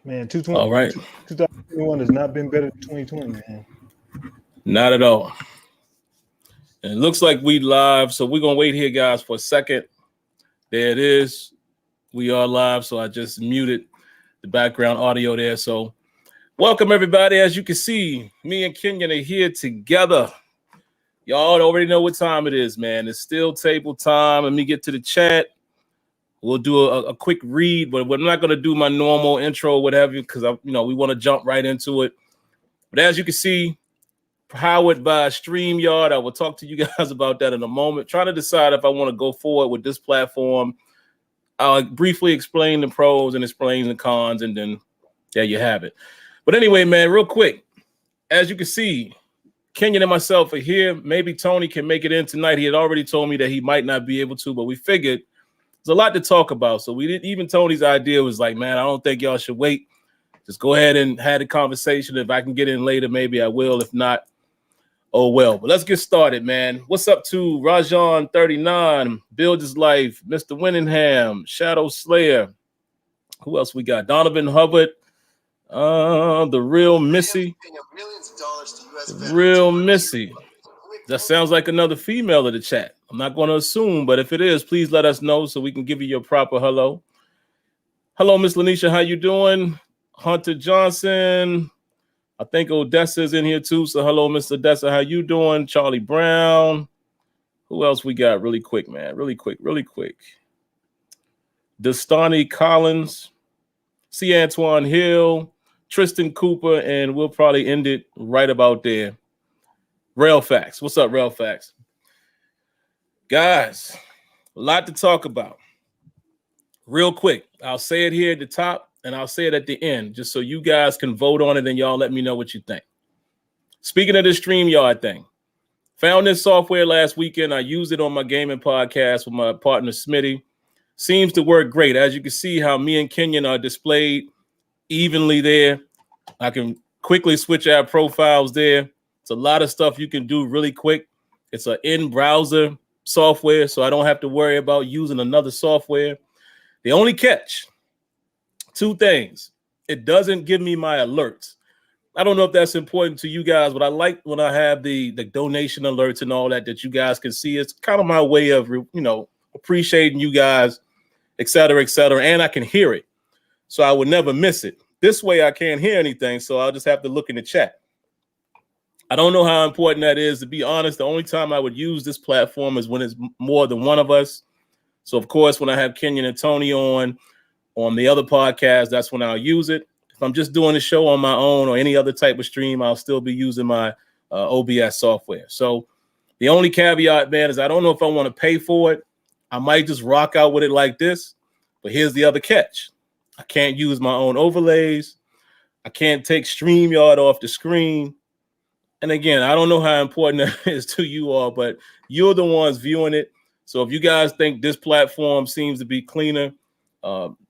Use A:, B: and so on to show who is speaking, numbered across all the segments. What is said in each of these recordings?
A: Man,
B: All right.
A: 2021 has not been better than 2020, man.
B: Not at all. And it looks like we live, so we're going to wait here, guys, for a second. There it is. We are live, so I just muted the background audio there. So welcome, everybody. As you can see, me and Kenyon are here together. Y'all already know what time it is, man. It's SteelTable time. Let me get to the chat. We'll do a quick read, but we're not going to do my normal intro or whatever because, we want to jump right into it. But as you can see, powered by StreamYard. I will talk to you guys about that in a moment. Trying to decide if I want to go forward with this platform. I'll briefly explain the pros and explain the cons, and then there you have it. But anyway, man, real quick, as you can see, Kenyon and myself are here. Maybe Tony can make it in tonight. He had already told me that he might not be able to, but we figured there's a lot to talk about. So we didn't. Even Tony's idea was like, man, I don't think y'all should wait. Just go ahead and have a conversation. If I can get in later, maybe I will. If not, oh well. But let's get started, man. What's up to Rajon39, Build His Life, Mr. Winningham, Shadow Slayer. Who else we got? Donovan Hubbard, the Real Missy. Real Missy. That sounds like another female in the chat. I'm not going to assume, but if it is, please let us know so we can give you your proper hello. Hello, Miss Lanisha. How you doing? Hunter Johnson. I think Odessa's in here too. So hello, Mr. Odessa. How you doing? Charlie Brown. Who else we got? Really quick, man. Really quick. Destani Collins. C. Antoine Hill. Tristan Cooper. And we'll probably end it right about there. Railfax. What's up, Railfax? Guys, a lot to talk about. Real quick, I'll say it here at the top and I'll say it at the end just so you guys can vote on it and y'all let me know what you think. Speaking of the StreamYard thing, found this software last weekend. I used it on my gaming podcast with my partner Smitty. Seems to work great. As you can see how me and Kenyon are displayed evenly there. I can quickly switch our profiles there. It's a lot of stuff you can do really quick. It's an in-browser software, so I don't have to worry about using another software. The only catch, two things. It doesn't give me my alerts. I don't know if that's important to you guys, but I like when I have the donation alerts and all that you guys can see. It's kind of my way of, appreciating you guys, et cetera, and I can hear it. So I would never miss it. This way I can't hear anything, so I'll just have to look in the chat. I don't know how important that is. To be honest, the only time I would use this platform is when it's more than one of us. So, of course, when I have Kenyon and Tony on the other podcast, that's when I'll use it. If I'm just doing a show on my own or any other type of stream, I'll still be using my OBS software. So the only caveat, man, is I don't know if I want to pay for it. I might just rock out with it like this. But here's the other catch. I can't use my own overlays. I can't take StreamYard off the screen. And again, I don't know how important that is to you all, but you're the ones viewing it. So if you guys think this platform seems to be cleaner,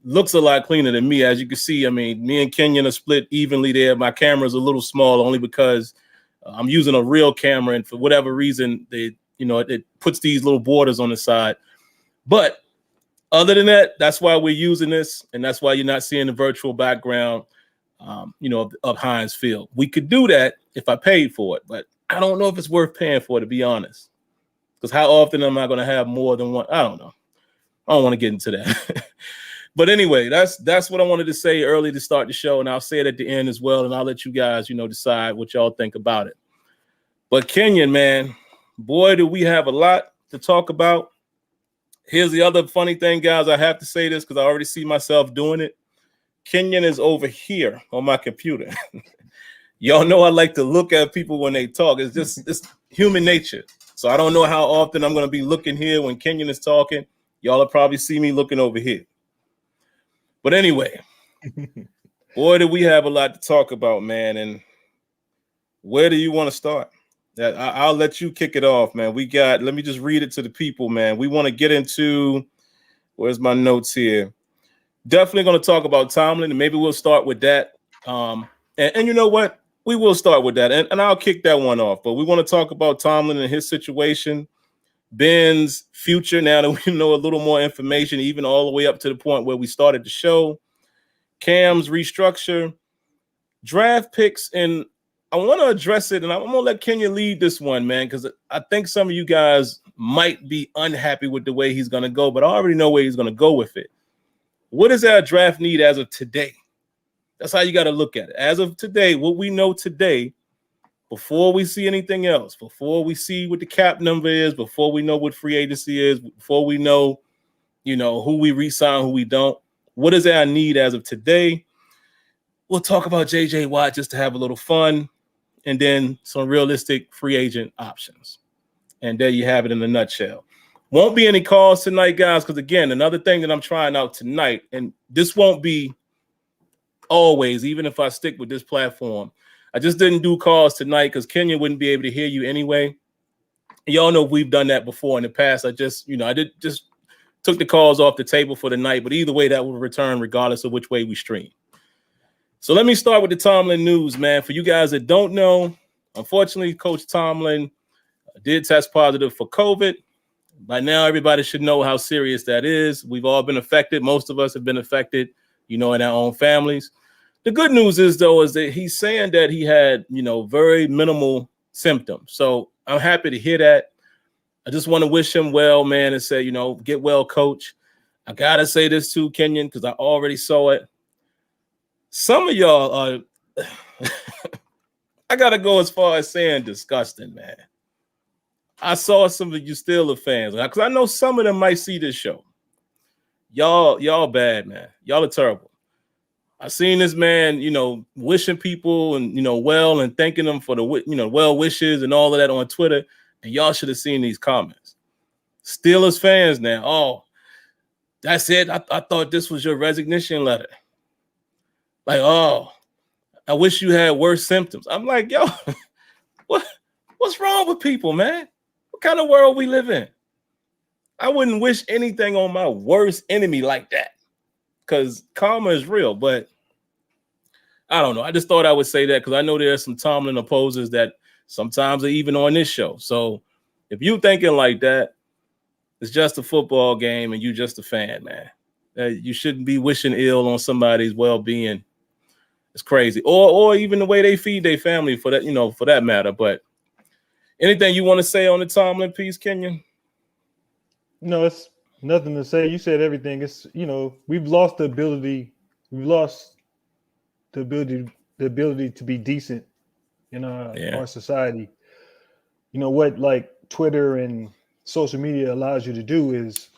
B: looks a lot cleaner than me. As you can see, I mean, me and Kenyon are split evenly there. My camera's a little small only because I'm using a real camera. And for whatever reason, it puts these little borders on the side. But other than that, that's why we're using this. And that's why you're not seeing the virtual background, of Heinz Field. We could do that if I paid for it, but I don't know if it's worth paying for it, to be honest. Because how often am I going to have more than one? I don't know. I don't want to get into that. But anyway, that's what I wanted to say early to start the show, and I'll say it at the end as well, and I'll let you guys, decide what y'all think about it. But Kenyon, man, boy, do we have a lot to talk about. Here's the other funny thing, guys. I have to say this because I already see myself doing it. Kenyon is over here on my computer. Y'all know I like to look at people when they talk. It's human nature. So I don't know how often I'm going to be looking here when Kenyon is talking. Y'all will probably see me looking over here. But anyway, boy, do we have a lot to talk about, man. And where do you want to start? I'll let you kick it off, man. Let me just read it to the people, man. We want to get into, where's my notes here? Definitely going to talk about Tomlin, and maybe we'll start with that. And you know what? We will start with that, and I'll kick that one off. But we want to talk about Tomlin and his situation, Ben's future, now that we know a little more information, even all the way up to the point where we started the show. Cam's restructure, draft picks, and I want to address it, and I'm going to let Kenya lead this one, man, because I think some of you guys might be unhappy with the way he's going to go, but I already know where he's going to go with it. What is our draft need as of today? That's how you got to look at it. As of today, what we know today, before we see anything else, before we see what the cap number is, before we know what free agency is, before we know, who we re-sign, who we don't, what is our need as of today? We'll talk about J.J. Watt just to have a little fun, and then some realistic free agent options. And there you have it in a nutshell. Won't be any calls tonight, guys, because, again, another thing that I'm trying out tonight, and this won't be always, even if I stick with this platform, I just didn't do calls tonight because Kenya wouldn't be able to hear you anyway. Y'all know we've done that before in the past. I just took the calls off the table for the night, but either way, that will return regardless of which way we stream. So let me start with the Tomlin news, man. For you guys that don't know, unfortunately, Coach Tomlin did test positive for COVID. By now, everybody should know how serious that is. We've all been affected. Most of us have been affected, in our own families. The good news is, though, is that he's saying that he had, very minimal symptoms. So I'm happy to hear that. I just want to wish him well, man, and say, get well, coach. I got to say this too, Kenyon, because I already saw it. Some of y'all are, I got to go as far as saying disgusting, man. I saw some of you Steelers fans, because I know some of them might see this show. Y'all bad, man. Y'all are terrible. I seen this man, wishing people and, well and thanking them for the, well wishes and all of that on Twitter. And y'all should have seen these comments. Steelers fans now, oh, that's it. I thought this was your resignation letter. Like, oh, I wish you had worse symptoms. I'm like, yo, what's wrong with people, man? What kind of world we live in? I wouldn't wish anything on my worst enemy like that because karma is real. But I don't know. I just thought I would say that because I know there are some Tomlin opposers that sometimes are even on this show. So if you thinking like that, it's just a football game and you just a fan, man. You shouldn't be wishing ill on somebody's well-being. It's crazy. Or even the way they feed their family for that, for that matter. But anything you want to say on the Tomlin piece, Kenyon?
A: No, it's nothing to say. You said everything. It's, we've lost the ability. We've lost the ability to be decent in our society. What like Twitter and social media allows you to do is,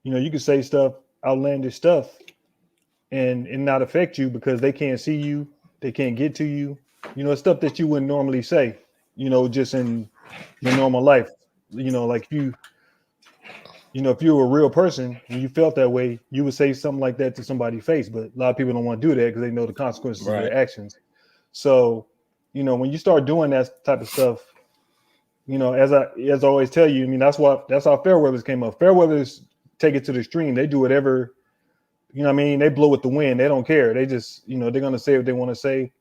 A: you can say stuff, outlandish stuff, and not affect you because they can't see you, they can't get to you. Stuff that you wouldn't normally say, just in your normal life. Like if you were a real person and you felt that way, you would say something like that to somebody's face. But a lot of people don't want to do that because they know the consequences of their actions. So, when you start doing that type of stuff, as I always tell you, that's how Fairweathers came up. Fairweathers take it to the extreme. They do whatever, they blow with the wind. They don't care. They just, they're going to say what they want to say.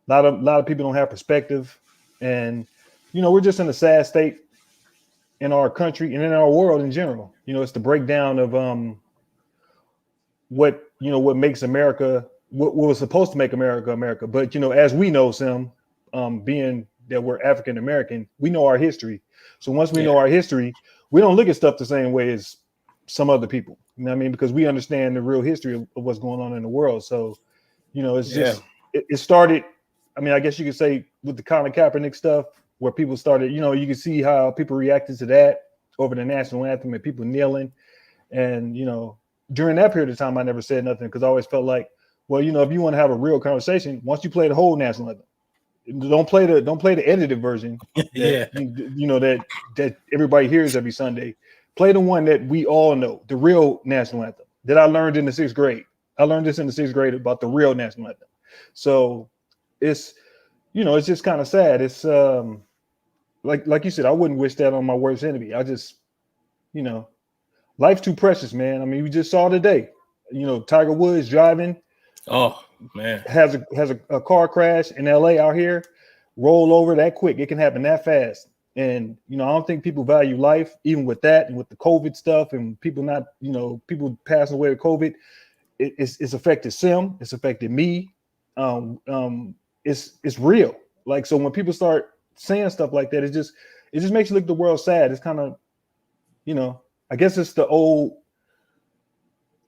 A: A lot of people don't have perspective. And, we're just in a sad state in our country and in our world in general. It's the breakdown of what makes America, what was supposed to make America, America. But, as we know, Sim, being that we're African American, we know our history. So once we know our history, we don't look at stuff the same way as some other people. Because we understand the real history of what's going on in the world. So, it's just it started. I guess you could say with the Colin Kaepernick stuff, where people started, you can see how people reacted to that over the national anthem and people kneeling. And, during that period of time, I never said nothing because I always felt like, well, if you want to have a real conversation, once you play the whole national anthem, don't play the edited version. That everybody hears every Sunday. Play the one that we all know, the real national anthem that I learned in the 6th grade. I learned this in the 6th grade about the real national anthem. So it's, it's just kind of sad. It's like you said, I wouldn't wish that on my worst enemy. I just, life's too precious, man. We just saw today, Tiger Woods driving.
B: Oh man,
A: has a car crash in LA out here, roll over that quick. It can happen that fast. And, I don't think people value life, even with that and with the COVID stuff and people not, people passing away with COVID. it's affected Sim. It's affected me. It's real. Like, so when people start saying stuff like that, it just makes you look at the world sad. It's kind of, I guess it's the old,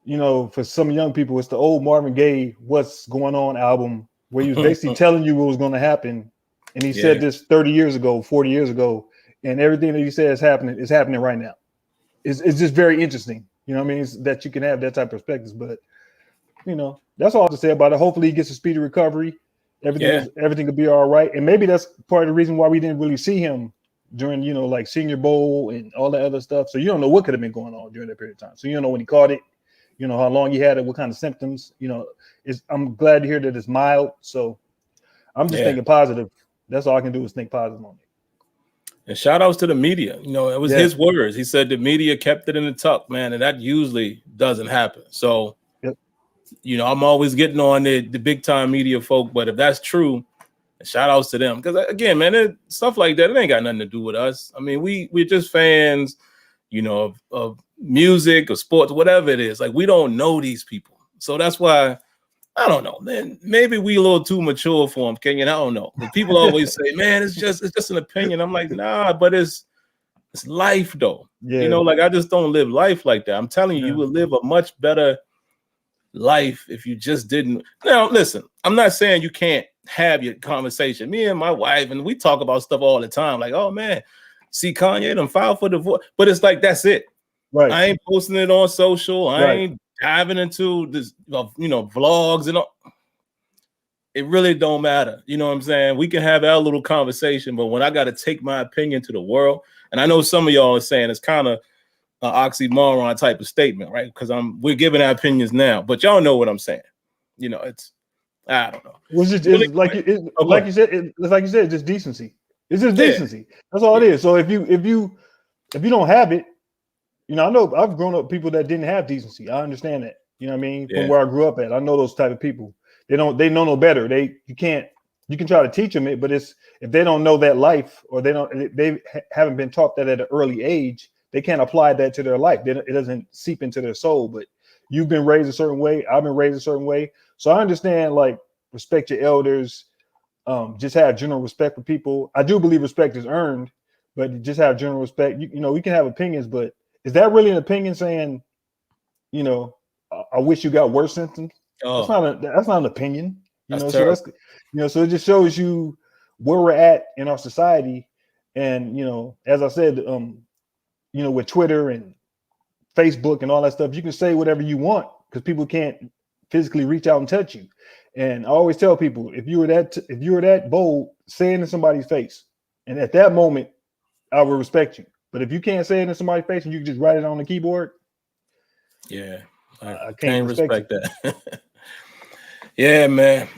A: for some young people, it's the old Marvin Gaye "What's Going On" album, where he was basically telling you what was going to happen, and he said this 30 years ago, 40 years ago, and everything that he said is happening right now. It's just very interesting. You know what I mean? It's that you can have that type of perspectives, but that's all I have to say about it. Hopefully he gets a speedy recovery. Everything will be all right. And maybe that's part of the reason why we didn't really see him during, like Senior Bowl and all that other stuff. So you don't know what could have been going on during that period of time. So you don't know when he caught it, how long he had it, what kind of symptoms, I'm glad to hear that it's mild. So I'm just thinking positive. That's all I can do is think positive on it.
B: And shout outs to the media. It was his words. He said the media kept it in the tuck, man. And that usually doesn't happen. So, I'm always getting on the big time media folk. But if that's true, shout outs to them. Because again, man, stuff like that, it ain't got nothing to do with us. I mean, we're just fans, of music or sports, whatever it is. Like, we don't know these people. So that's why, I don't know, man. Maybe we a little too mature for them, Kenyon. I don't know. But people always say, man, it's just an opinion. I'm like, nah, but it's life though.
A: Yeah.
B: Like, I just don't live life like that. I'm telling you, you would live a much better life if you just didn't. Now, listen, I'm not saying you can't have your conversation. Me and my wife, and we talk about stuff all the time. Like, oh man, see Kanye done filed for divorce. But it's like, that's it.
A: Right.
B: I ain't posting it on social. I ain't diving into this, vlogs and all. It really don't matter. You know what I'm saying? We can have our little conversation, but when I got to take my opinion to the world, and I know some of y'all are saying it's kind of an oxymoron type of statement, right? Because we're giving our opinions now, but y'all know what I'm saying. It's, I don't know.
A: It's like you said, it's just decency. It's just decency. That's all it is. So if you don't have it, I know I've grown up with people that didn't have decency. I understand that. You know what I mean? From where I grew up at, I know those type of people. They know no better. You can try to teach them it, but if they don't know that life, or they haven't been taught that at an early age, they can't apply that to their life. It doesn't seep into their soul. But you've been raised a certain way. I've been raised a certain way. So I understand, like, respect your elders. Just have general respect for people. I do believe respect is earned, but just have general respect. We can have opinions, but is that really an opinion saying, I wish you got worse symptoms? That's not an opinion. So so it just shows you where we're at in our society. And as I said, with Twitter and Facebook and all that stuff, you can say whatever you want because people can't physically reach out and touch you. And I always tell people, if you were that bold, say it in somebody's face, and at that moment, I will respect you. But if you can't say it in somebody's face and you can just write it on the keyboard,
B: I can't respect that. Yeah, man.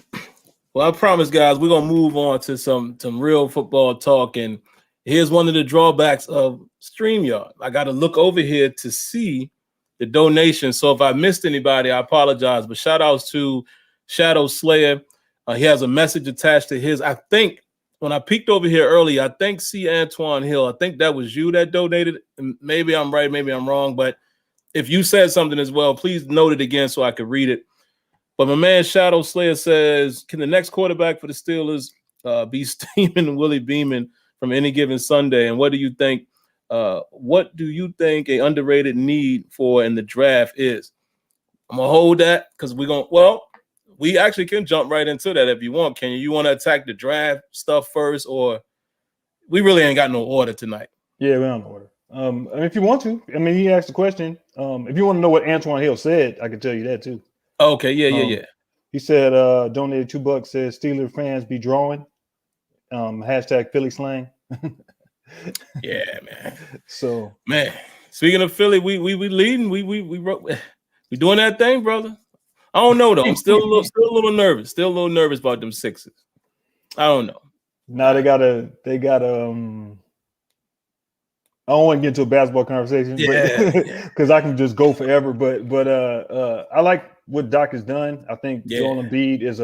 B: Well, I promise, guys, we're gonna move on to some real football talk. And here's one of the drawbacks of StreamYard. I got to look over here to see the donation. So if I missed anybody, I apologize. But shout outs to Shadow Slayer. He has a message attached to his. I think when I peeked over here earlier, I think C. Antoine Hill, I think that was you that donated. Maybe I'm right, maybe I'm wrong. But if you said something as well, please note it again so I could read it. But my man Shadow Slayer says, can the next quarterback for the Steelers be Steeman Willie Beeman from any given Sunday? And what do you think a underrated need for in the draft is? I'm going to hold that because we actually can jump right into that if you want. Can you want to attack the draft stuff first, or we really ain't got no order tonight?
A: Yeah, we don't order. If you want to, he asked the question. If you want to know what Antoine Hill said, I can tell you that too.
B: Okay, yeah.
A: He said, donated $2, says Steelers fans be drawing. Hashtag Philly slang.
B: Yeah, man.
A: So,
B: man, speaking of Philly, we leading. We doing that thing, brother. I don't know though. I'm still a little nervous. Still a little nervous about them Sixers. I don't know.
A: Now they got I don't want to get into a basketball conversation, because I can just go forever. But I like what Doc has done. I think Joel Embiid is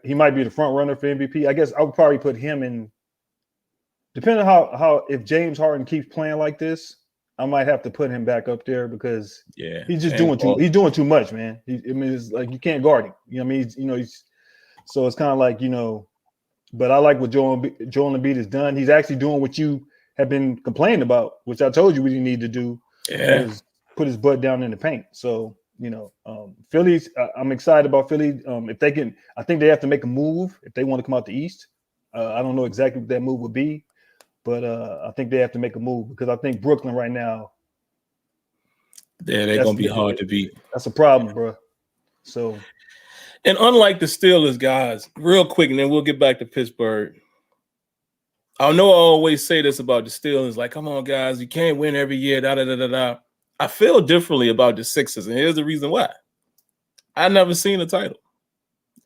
A: he might be the front runner for MVP. I guess I would probably put him in, depending on how if James Harden keeps playing like this, I might have to put him back up there because he's just doing too much, man. It's like you can't guard him. You know what I mean? So it's kind of like, but I like what Joel Embiid has done. He's actually doing what you have been complaining about, which I told you we didn't need to do.
B: Yeah.
A: Was put his butt down in the paint. So, Philly's, I'm excited about Philly. If they can, I think they have to make a move if they want to come out the East. I don't know exactly what that move would be, but I think they have to make a move because I think Brooklyn right now.
B: Yeah, they're going to be hard to beat.
A: That's a problem, bro. So.
B: And unlike the Steelers, guys, real quick, and then we'll get back to Pittsburgh. I know I always say this about the Steelers, like, come on, guys, you can't win every year, da-da-da-da-da. I feel differently about the Sixers, and here's the reason why. I've never seen a title,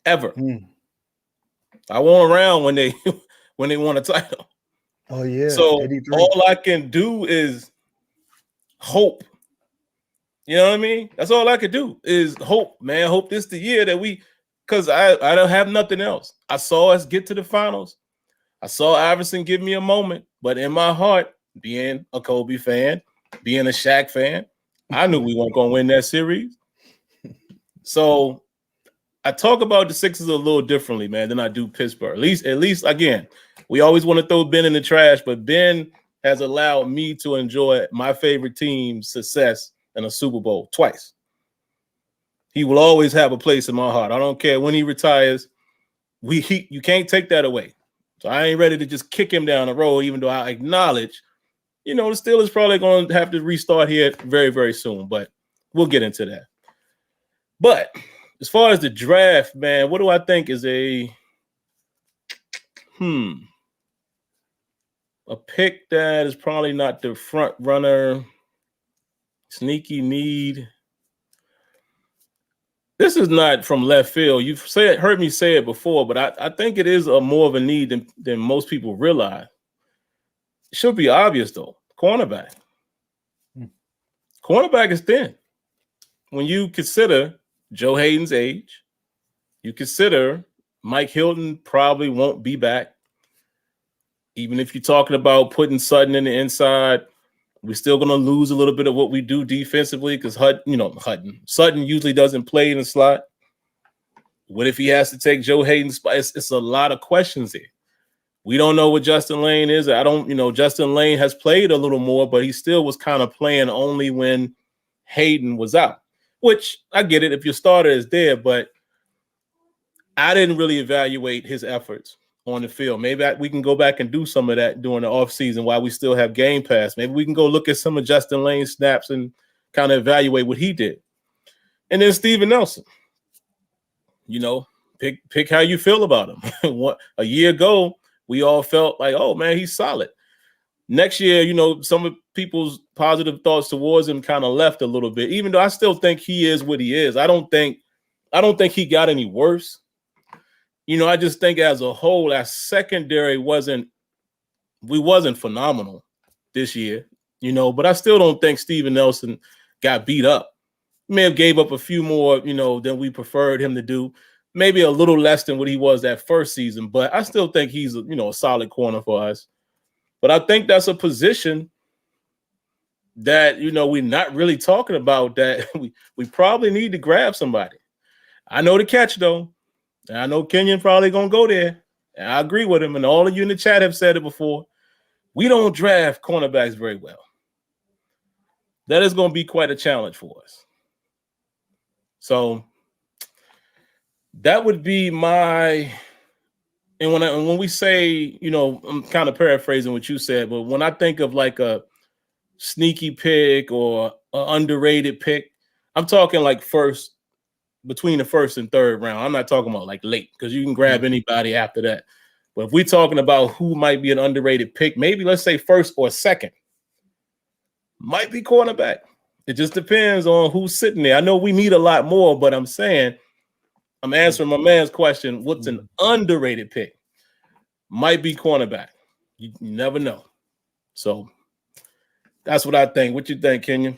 B: ever. I wasn't around when they won a title.
A: Oh, yeah.
B: So
A: 83.
B: all I can do is hope. You know what I mean? That's all I could do is hope, man. Hope this the year that because I don't have nothing else. I saw us get to the finals. I saw Iverson give me a moment, but in my heart, being a Kobe fan, being a Shaq fan, I knew we weren't going to win that series. So I talk about the Sixers a little differently, man, than I do Pittsburgh. At least again, we always want to throw Ben in the trash, but Ben has allowed me to enjoy my favorite team's success in a Super Bowl twice. He will always have a place in my heart. I don't care when he retires. You can't take that away. So I ain't ready to just kick him down the road, even though I acknowledge, the Steelers probably going to have to restart here very, very soon. But we'll get into that. But as far as the draft, man, what do I think is a pick that is probably not the front runner, sneaky need? This is not from left field. You've heard me say it before, but I think it is more of a need than most people realize. It should be obvious, though. Cornerback. Cornerback is thin. When you consider Joe Hayden's age, you consider Mike Hilton probably won't be back. Even if you're talking about putting Sutton in the inside, we're still going to lose a little bit of what we do defensively because Sutton usually doesn't play in the slot. What if he has to take Joe Hayden's spot? It's a lot of questions here. We don't know what Justin Lane is. Justin Lane has played a little more, but he still was kind of playing only when Hayden was out, which I get it if your starter is there, but I didn't really evaluate his efforts on the field. Maybe we can go back and do some of that during the offseason while we still have Game Pass. Maybe we can go look at some of Justin Lane's snaps and kind of evaluate what he did. And then Steven Nelson. Pick how you feel about him. A year ago, we all felt like, oh, man, he's solid. Next year, some of people's positive thoughts towards him kind of left a little bit, even though I still think he is what he is. I don't think he got any worse. I just think as a whole, our secondary wasn't phenomenal this year, but I still don't think Steven Nelson got beat up. He may have gave up a few more, than we preferred him to do. Maybe a little less than what he was that first season, but I still think he's, a solid corner for us. But I think that's a position that, we're not really talking about that we probably need to grab somebody. I know the catch, though. And I know Kenyon probably going to go there. And I agree with him. And all of you in the chat have said it before. We don't draft cornerbacks very well. That is going to be quite a challenge for us. So that would be my – and when we say, I'm kind of paraphrasing what you said, but when I think of like a sneaky pick or an underrated pick, I'm talking like between the first and third round. I'm not talking about like late because you can grab anybody after that. But if we're talking about who might be an underrated pick, maybe let's say first or second, might be cornerback. It just depends on who's sitting there. I know we need a lot more, but I'm answering my man's question. What's an underrated pick? Might be cornerback. You never know. So that's what I think. What you think, Kenyon?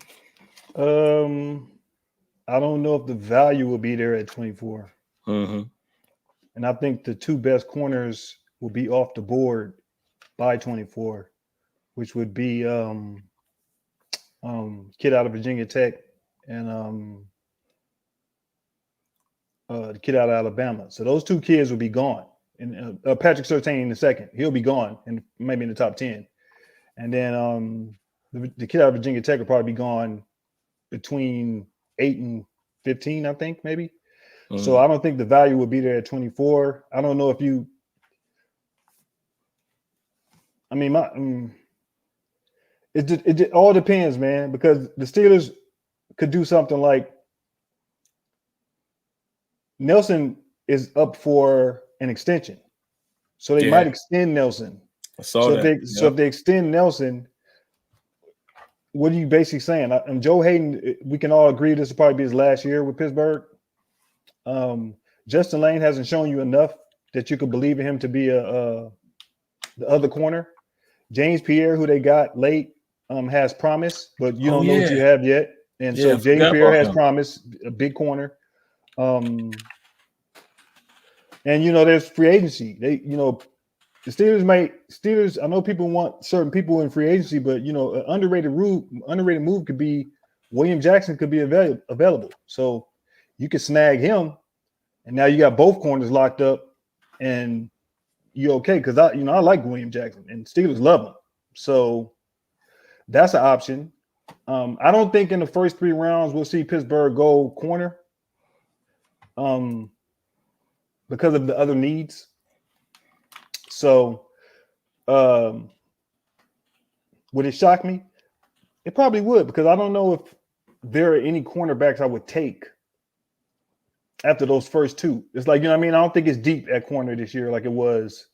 A: I don't know if the value will be there at 24.
B: Mm-hmm.
A: And I think the two best corners will be off the board by 24, which would be kid out of Virginia Tech, and the kid out of Alabama. So those two kids will be gone. And Patrick Surtain II, he'll be gone, and maybe in the top 10. And then the kid out of Virginia Tech will probably be gone between 8 and 15, I think, maybe. Mm-hmm. So I don't think the value will be there at 24. I don't know if you. I mean, it all depends, man, because the Steelers could do something like Nelson is up for an extension, so they might extend Nelson. So if they extend Nelson, what are you basically saying? And Joe Hayden, we can all agree this will probably be his last year with Pittsburgh. Justin Lane hasn't shown you enough that you could believe in him to be the other corner. James Pierre, who they got late, has promise, but you don't know what you have yet. And so James Pierre has promise, a big corner. And there's free agency. The Steelers. I know people want certain people in free agency, but an underrated move could be William Jackson could be available. So you could snag him, and now you got both corners locked up, and you're okay. Because I like William Jackson, and Steelers love him. So that's an option. I don't think in the first 3 rounds we'll see Pittsburgh go corner. Because of the other needs. So would it shock me? It probably would, because I don't know if there are any cornerbacks I would take after those first 2. It's like, I don't think it's deep at corner this year like it was,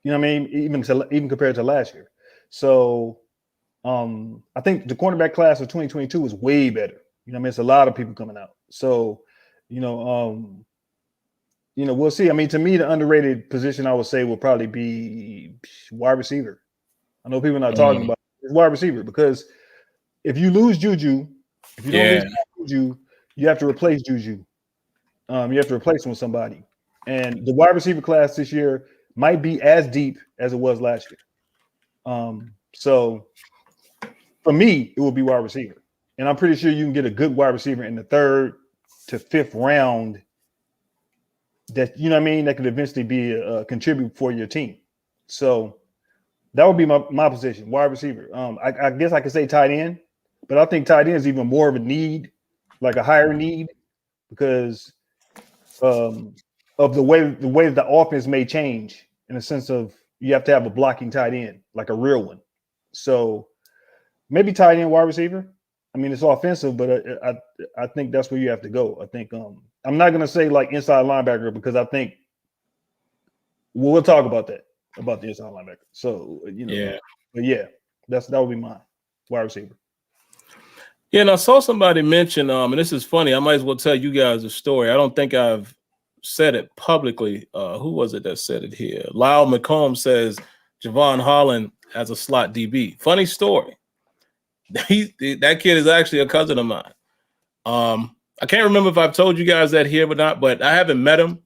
A: even compared to last year. So I think the cornerback class of 2022 is way better. It's a lot of people coming out. So, we'll see. To me, the underrated position I would say will probably be wide receiver. I know people are not talking about it. It's wide receiver, because if you lose Juju, if you don't lose Juju, you have to replace Juju. You have to replace him with somebody. And the wide receiver class this year might be as deep as it was last year. So for me, it will be wide receiver. And I'm pretty sure you can get a good wide receiver in the 3rd to 5th round that, that could eventually be a contribute for your team. So that would be my position, wide receiver. I guess I could say tight end, but I think tight end is even more of a need, like a higher need, because of the way the offense may change, in the sense of you have to have a blocking tight end, like a real one. So maybe tight end, wide receiver. It's offensive, but I think that's where you have to go. I think I'm not going to say like inside linebacker, because I think we'll talk about that, about the inside linebacker. So, but that would be mine, wide receiver.
B: Yeah, and I saw somebody mention, and this is funny, I might as well tell you guys a story. I don't think I've said it publicly. Who was it that said it here? Lyle McComb says Javon Holland as a slot DB. Funny story. That kid is actually a cousin of mine. I can't remember if I've told you guys that here or not, but I haven't met him.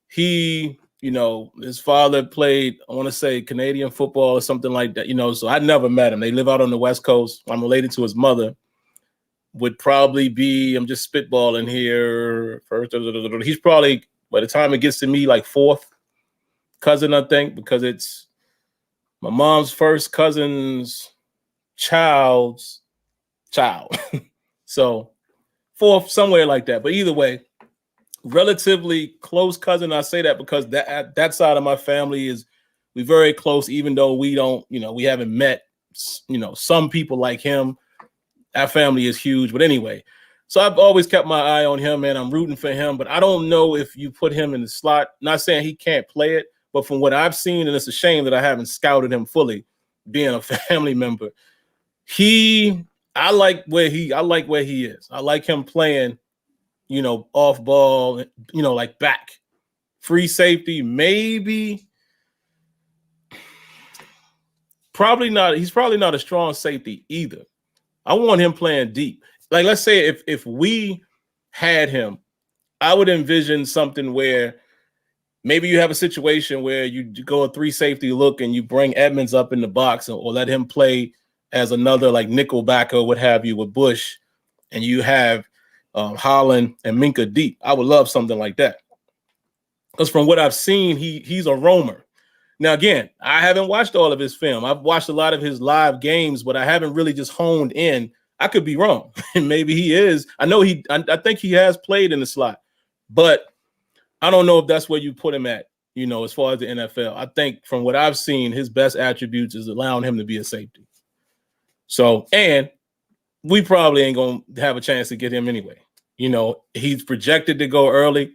B: He, his father played, I want to say, Canadian football or something like that, so I never met him. They live out on the West Coast. I'm related to his mother. Would probably be, I'm just spitballing here. He's probably, by the time it gets to me, like 4th cousin, I think, because it's my mom's first cousin's child's child. So 4th, somewhere like that. But either way, relatively close cousin. I say that because that side of my family we're very close, even though we don't, we haven't met, some people like him. Our family is huge. But anyway, so I've always kept my eye on him, and I'm rooting for him. But I don't know if you put him in the slot. Not saying he can't play it, but from what I've seen, and it's a shame that I haven't scouted him fully, being a family member, I like where he is. I like him playing, off ball, like back. Free safety, maybe. Probably not. He's probably not a strong safety either. I want him playing deep. Like, let's say if we had him, I would envision something where maybe you have a situation where you go a 3 safety look and you bring Edmonds up in the box, or let him play as another like nickel backer, what have you, with Bush, and you have Holland and Minka deep. I would love something like that. Because from what I've seen, he's a roamer. Now, again, I haven't watched all of his film. I've watched a lot of his live games, but I haven't really just honed in. I could be wrong. Maybe he is. I know I think he has played in the slot, but I don't know if that's where you put him at, as far as the NFL. I think from what I've seen, his best attributes is allowing him to be a safety. So, and we probably ain't going to have a chance to get him anyway. He's projected to go early.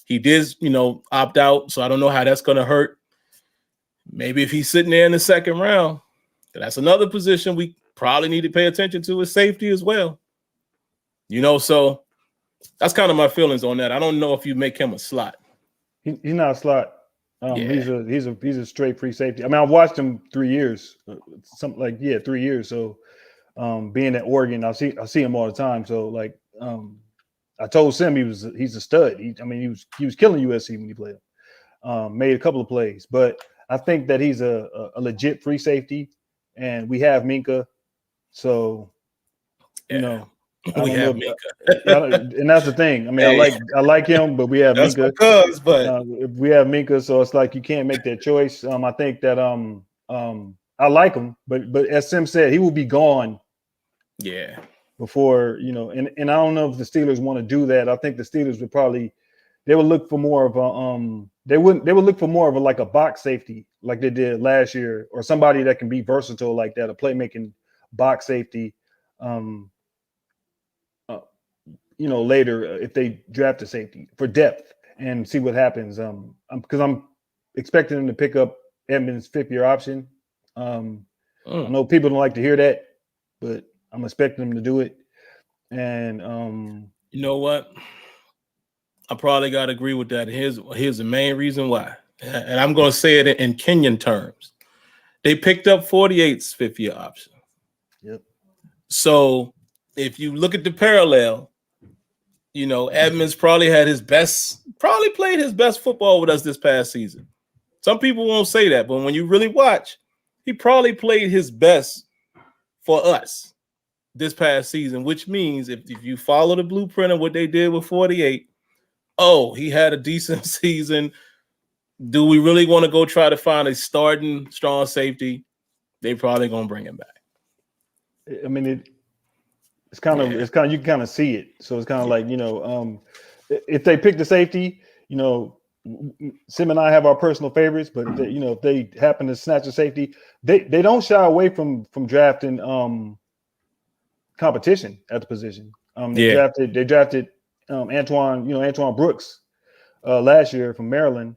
B: He did, opt out. So I don't know how that's going to hurt. Maybe if he's sitting there in the second round, that's another position we probably need to pay attention to, is safety as well. So that's kind of my feelings on that. I don't know if you make him a slot.
A: He's not a slot. Yeah. He's a straight free safety. I mean, I've watched him 3 years, 3 years. So being at Oregon, I see him all the time. So I told Sim he's a stud. He was killing USC when he played him. Made a couple of plays, but I think that he's a legit free safety, and we have Minka. So we have Minka, and that's the thing. I mean, I like him, but we have Minka. We have Minka, so it's like you can't make that choice. I think that I like him, but as Sim said, he will be gone.
B: Yeah.
A: Before and I don't know if the Steelers want to do that. I think the Steelers would look for more of a they would look for more of a box safety like they did last year, or somebody that can be versatile like that, a playmaking box safety. Later if they draft a safety for depth and see what happens. Because I'm expecting them to pick up Edmonds' 5th-year option. I know people don't like to hear that, but I'm expecting them to do it. And
B: you know what? I probably got to agree with that. Here's the main reason why. And I'm going to say it in Kenyan terms. They picked up 48's 5th-year option.
A: Yep.
B: So if you look at the parallel, Edmonds probably played his best football with us this past season. Some people won't say that, but when you really watch, he probably played his best for us this past season, which means if you follow the blueprint of what they did with 48, he had a decent season. Do we really want to go try to find a starting strong safety? They probably gonna bring him back.
A: I mean, it's kind of you can kind of see it. So it's kind of like if they pick the safety, Sim and I have our personal favorites, but if they happen to snatch a safety, they don't shy away from drafting competition at the position. They drafted Antoine Brooks last year from Maryland.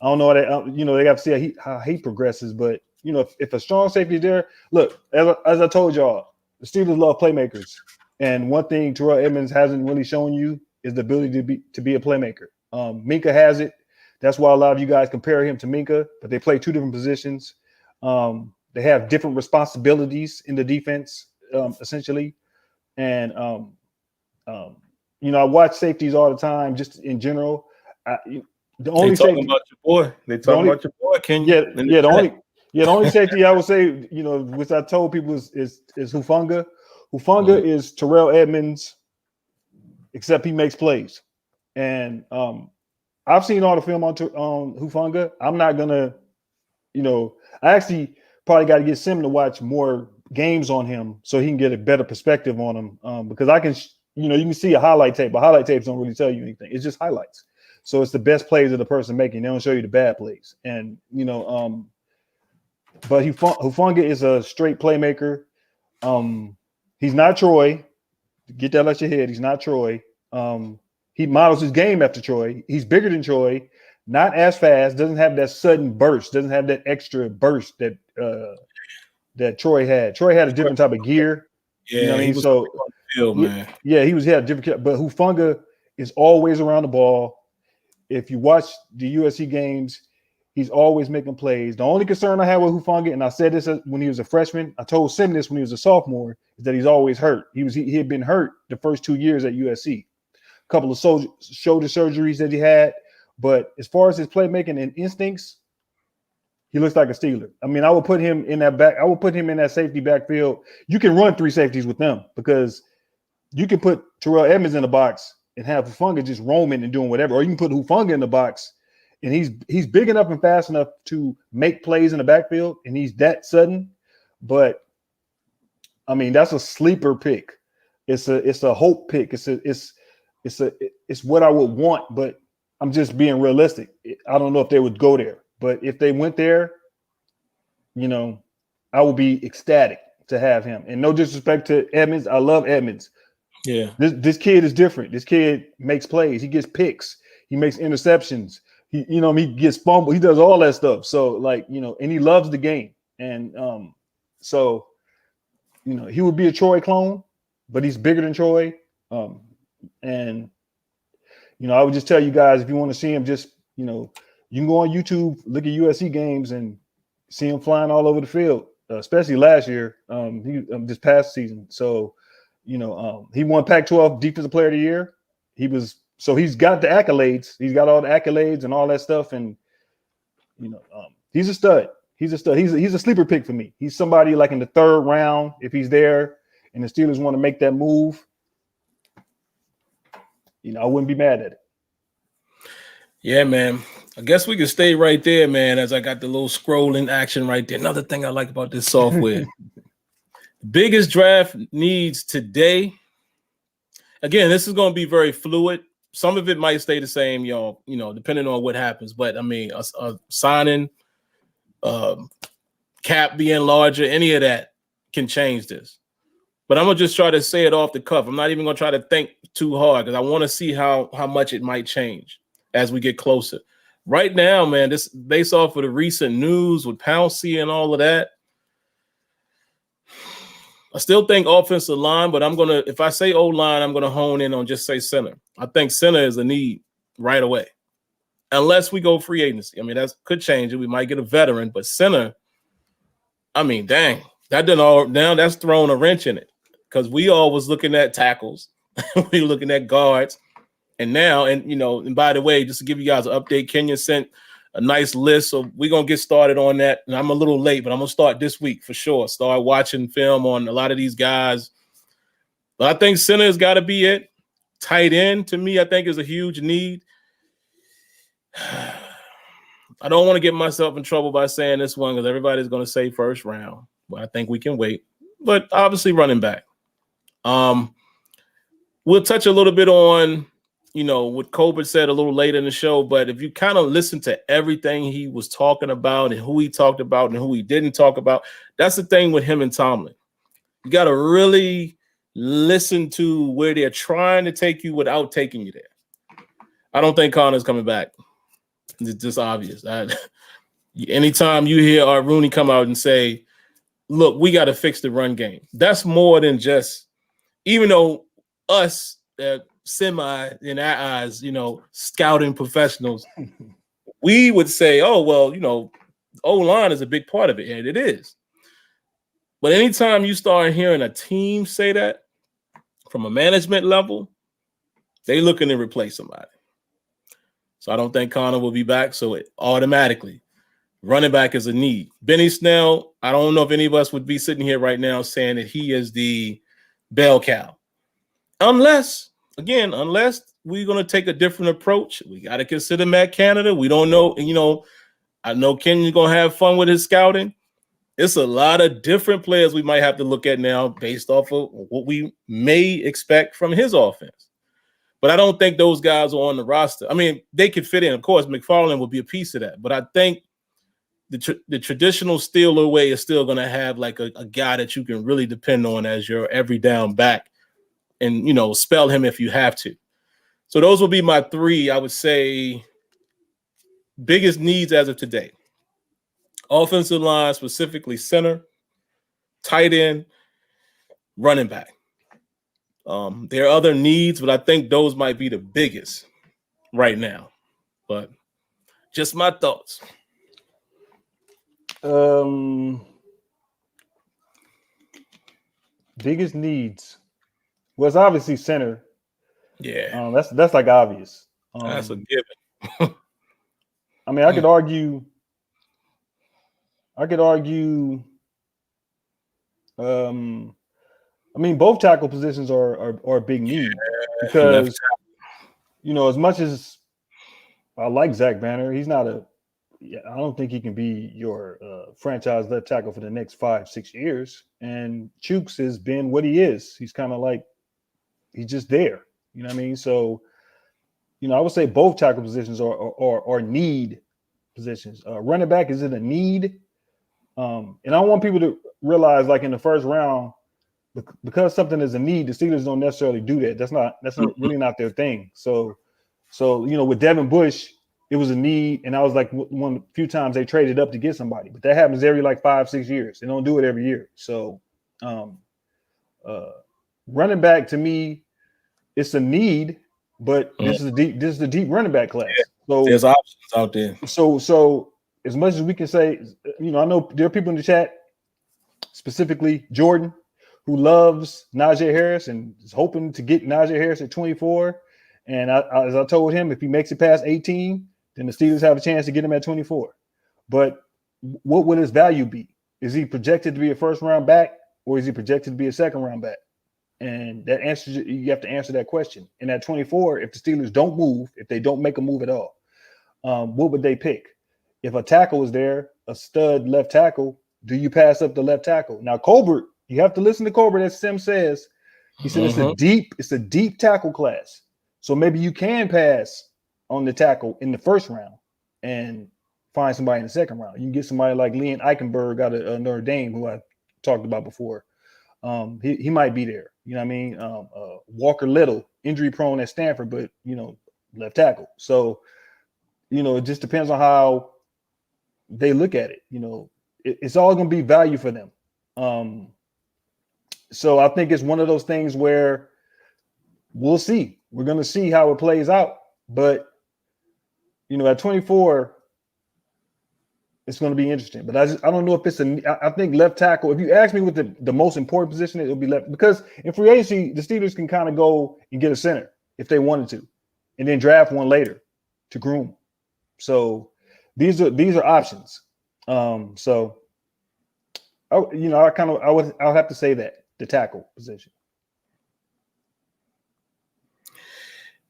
A: I don't know they got to see how he progresses, but if a strong safety is there, look, as I told y'all, the Steelers love playmakers, and one thing Terrell Edmonds hasn't really shown you is the ability to be a playmaker. Minka has it. That's why a lot of you guys compare him to Minka, but they play 2 different positions. They have different responsibilities in the defense, essentially. And I watch safeties all the time, just in general. The only safety about your boy. They talking about your boy. The only safety I would say, which I told people is Hufanga. Hufanga is Terrell Edmonds, except he makes plays. And I've seen all the film on Hufanga. I'm not gonna, I actually probably got to get Sim to watch more games on him so he can get a better perspective on him. Because I can, you can see a highlight tape, but highlight tapes don't really tell you anything. It's just highlights. So it's the best plays of the person making. They don't show you the bad plays. And but Hufanga is a straight playmaker. He's not Troy. Get that out your head. He's not Troy. He models his game after Troy. He's bigger than Troy, not as fast, doesn't have that sudden burst, doesn't have that extra burst that Troy had. Troy had a different type of gear.
B: Yeah, you know what I mean?
A: So
B: field, man.
A: Yeah, he had a different, but Hufanga is always around the ball. If you watch the USC games, he's always making plays. The only concern I had with Hufanga, and I said this when he was a freshman, I told Sim this when he was a sophomore, is that he's always hurt. He had been hurt the first 2 years at USC. A couple of shoulder surgeries that he had, but as far as his playmaking and instincts, he looks like a Steeler. I mean, I would put him in that back. I would put him in that safety backfield. You can run 3 safeties with them because you can put Terrell Edmonds in the box and have Hufanga just roaming and doing whatever, or you can put Hufanga in the box and he's big enough and fast enough to make plays in the backfield, and he's that sudden. But I mean, that's a sleeper pick. It's a hope pick. It's what I would want, but I'm just being realistic. I don't know if they would go there, but if they went there, I would be ecstatic to have him. And no disrespect to Edmonds, I love Edmonds.
B: Yeah,
A: this kid is different. This kid makes plays. He gets picks. He makes interceptions. He gets fumbled. He does all that stuff. So and he loves the game. And so he would be a Troy clone, but he's bigger than Troy. And I would just tell you guys, if you want to see him, just you can go on YouTube, look at USC games, and see him flying all over the field. Especially last year, this past season. So he won Pac-12 Defensive Player of the Year. He's got the accolades. He's got all the accolades and all that stuff. And he's a stud. He's a stud. He's a sleeper pick for me. He's somebody like in the 3rd round if he's there, and the Steelers want to make that move. I wouldn't be mad at it.
B: Yeah, man. I guess we can stay right there, man, as I got the little scrolling action right there. Another thing I like about this software. Biggest draft needs today. Again, this is going to be very fluid. Some of it might stay the same, depending on what happens. But, I mean, a signing, cap being larger, any of that can change this. But I'm going to just try to say it off the cuff. I'm not even going to try to think too hard because I want to see how much it might change as we get closer. Right now, man, this based off of the recent news with Pouncey and all of that, I still think offensive line, but if I say O-line, I'm going to hone in on just say center. I think center is a need right away, unless we go free agency. I mean, that could change it. We might get a veteran, but center, I mean, dang, now that's thrown a wrench in it because we all was looking at tackles. We were looking at guards. And now, and by the way, just to give you guys an update, Kenya sent a nice list. So we're going to get started on that. And I'm a little late, but I'm going to start this week for sure. Start watching film on a lot of these guys. But I think center has got to be it. Tight end, to me, I think is a huge need. I don't want to get myself in trouble by saying this one because everybody's going to say 1st round. But I think we can wait. But obviously running back. We'll touch a little bit on what Colbert said a little later in the show, but if you kind of listen to everything he was talking about and who he talked about and who he didn't talk about, that's the thing with him and Tomlin. You got to really listen to where they're trying to take you without taking you there. I don't think Connor's coming back. It's just obvious. Anytime you hear Art Rooney come out and say, look, we got to fix the run game. That's more than just, even though us, semi in our eyes, scouting professionals, we would say, oh, well, O-line is a big part of it, and it is. But anytime you start hearing a team say that from a management level, they looking to replace somebody. So I don't think Connor will be back. So it automatically, running back is a need. Benny Snell, I don't know if any of us would be sitting here right now saying that he is the bell cow. Unless we're going to take a different approach. We got to consider Matt Canada. We don't know. I know Kenya's going to have fun with his scouting. It's a lot of different players we might have to look at now based off of what we may expect from his offense. But I don't think those guys are on the roster. I mean, they could fit in. Of course, McFarland will be a piece of that. But I think the traditional Steeler way is still going to have like a guy that you can really depend on as your every down back and, spell him if you have to. So those will be my 3, I would say, biggest needs as of today. Offensive line, specifically center, tight end, running back. There are other needs, but I think those might be the biggest right now. But just my thoughts.
A: Biggest needs. Well, it's obviously center.
B: Yeah.
A: That's like obvious.
B: That's a given.
A: I mean, I could argue I could argue. I mean, both tackle positions are a big need because as much as I like Zach Banner, he's not I don't think he can be your franchise left tackle for the next 5-6 years. And Chooks has been what he is. He's kind of like he's just there. You know what I mean? So, I would say both tackle positions are need positions. Running back, is it a need? And I want people to realize, like in the first round, because something is a need, the Steelers don't necessarily do that. That's not really not their thing. So with Devin Bush, it was a need, and I was like one of the few times they traded up to get somebody, but that happens every like 5-6 years. They don't do it every year. So running back to me, it's a need, but this is the deep running back class. So
B: there's options out there.
A: So as much as we can say, I know there are people in the chat, specifically Jordan, who loves Najee Harris and is hoping to get Najee Harris at 24. And as I told him, if he makes it past 18, then the Steelers have a chance to get him at 24. But what would his value be? Is he projected to be a first-round back, or is he projected to be a second-round back? And that answers, you have to answer that question. And at 24, if the Steelers don't move, if they don't make a move at all, what would they pick? If a tackle is there, a stud left tackle, do you pass up the left tackle? Now, Colbert, you have to listen to Colbert, as Sim says. He said it's a deep tackle class. So maybe you can pass on the tackle in the first round and find somebody in the second round. You can get somebody like Liam Eichenberg out of Notre Dame, who I talked about before. He might be there. You know what I mean? Walker Little, injury prone at Stanford, but left tackle. So, it just depends on how they look at it. It's all going to be value for them. So I think it's one of those things where we'll see. We're going to see how it plays out. But, at 24, it's going to be interesting. But I don't know if it's I think left tackle, if you ask me what the most important position is, it'll be left. Because in free agency, the Steelers can kind of go and get a center if they wanted to, and then draft one later to groom. So these are options. So I would have to say that the tackle position.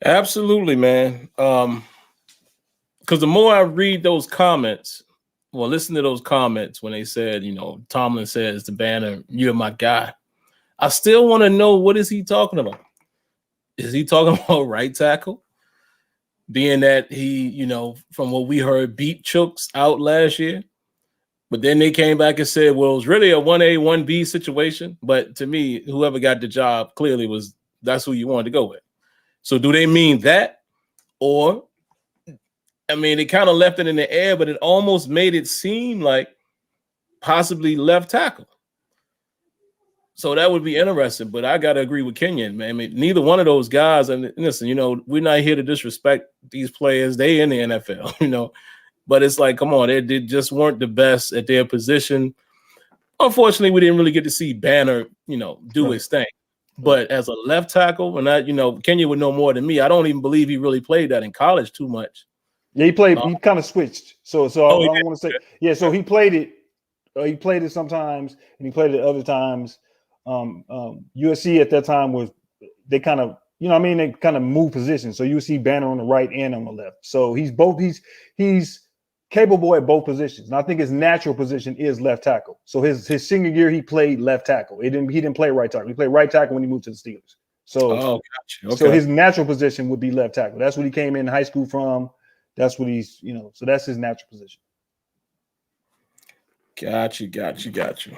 B: Absolutely, man. Because the more I read those comments, listen to those comments when they said, Tomlin says to Banner, "You're my guy." I still want to know, what is he talking about? Is he talking about right tackle? Being that he, from what we heard, beat Chooks out last year. But then they came back and said, well, it was really a 1A, 1B situation. But to me, whoever got the job clearly that's who you wanted to go with. So do they mean that? Or, they kind of left it in the air, but it almost made it seem like possibly left tackle. So that would be interesting. But I got to agree with Kenyon, man. Neither one of those guys, and listen, we're not here to disrespect these players. They in the NFL, But it's like, come on, they just weren't the best at their position. Unfortunately, we didn't really get to see Banner, do his thing. But as a left tackle, and Kenya would know more than me. I don't even believe he really played that in college too much.
A: Yeah, he played. He kind of switched. So I don't want to say. Yeah, so he played it. He played it sometimes, and he played it other times. USC at that time they kind of, they kind of move positions. So you see Banner on the right and on the left. So he's capable at both positions. And I think his natural position is left tackle. So his senior year, he played left tackle. He didn't play right tackle. He played right tackle when he moved to the Steelers. So,
B: gotcha. Okay.
A: So his natural position would be left tackle. That's what he came in high school from. That's what he's, so that's his natural position.
B: Got you.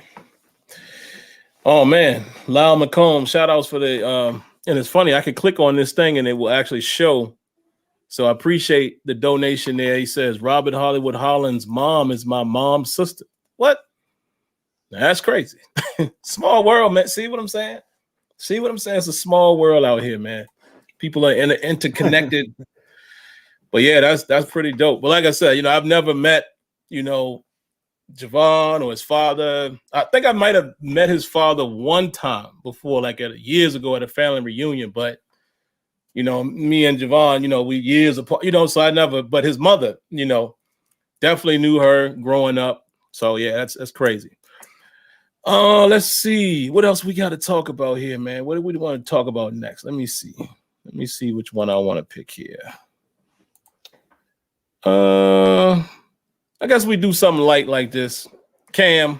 B: Oh man, Lyle McComb, shout outs for the and it's funny, I could click on this thing and it will actually show. So I appreciate the donation there. He says, Robert Hollywood Holland's mom is my mom's sister. What? That's crazy. Small world, man. See what I'm saying? It's a small world out here, man. People are interconnected. But yeah, that's pretty dope. But like I said, I've never met, Javon or his father. I think I might have met his father one time before, like years ago at a family reunion. But me and Javon, we years apart, so I never, but his mother, definitely knew her growing up. So yeah, that's crazy. Let's see what else we got to talk about here, man. What do we want to talk about next? Let me see which one I want to pick here. I guess we do something light like this. Cam's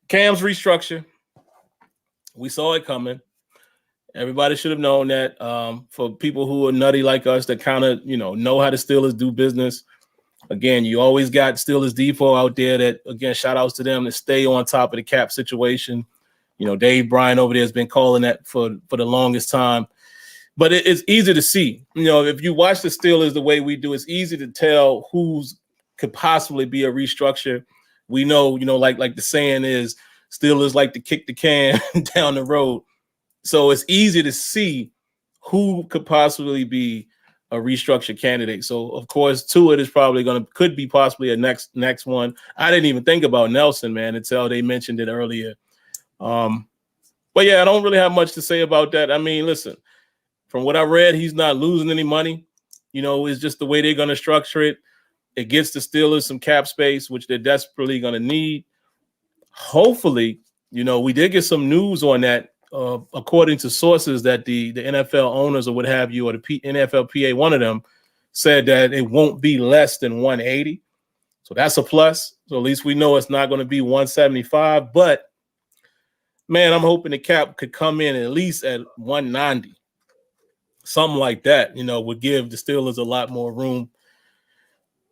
B: restructure. We saw it coming. Everybody should have known that. For people who are nutty like us that kind of, know how the Steelers do business. Again, you always got Steelers Depot out there that, again, shout outs to them to stay on top of the cap situation. Dave Bryan over there has been calling that for the longest time. But it's easy to see. If you watch the Steelers the way we do, it's easy to tell who's could possibly be a restructure. We know, like the saying is, Steelers like to kick the can down the road. So it's easy to see who could possibly be a restructure candidate. So of course, Tua is probably could be possibly a next one. I didn't even think about Nelson, man, until they mentioned it earlier. But yeah, I don't really have much to say about that. I mean, listen, from what I read, he's not losing any money. It's just the way they're going to structure it. It gets the Steelers some cap space, which they're desperately going to need. Hopefully, we did get some news on that. According to sources that the NFL owners or what have you, or the NFLPA, one of them said that it won't be less than 180. So that's a plus. So at least we know it's not going to be 175. But, man, I'm hoping the cap could come in at least at 190. Something like that, would give the Steelers a lot more room.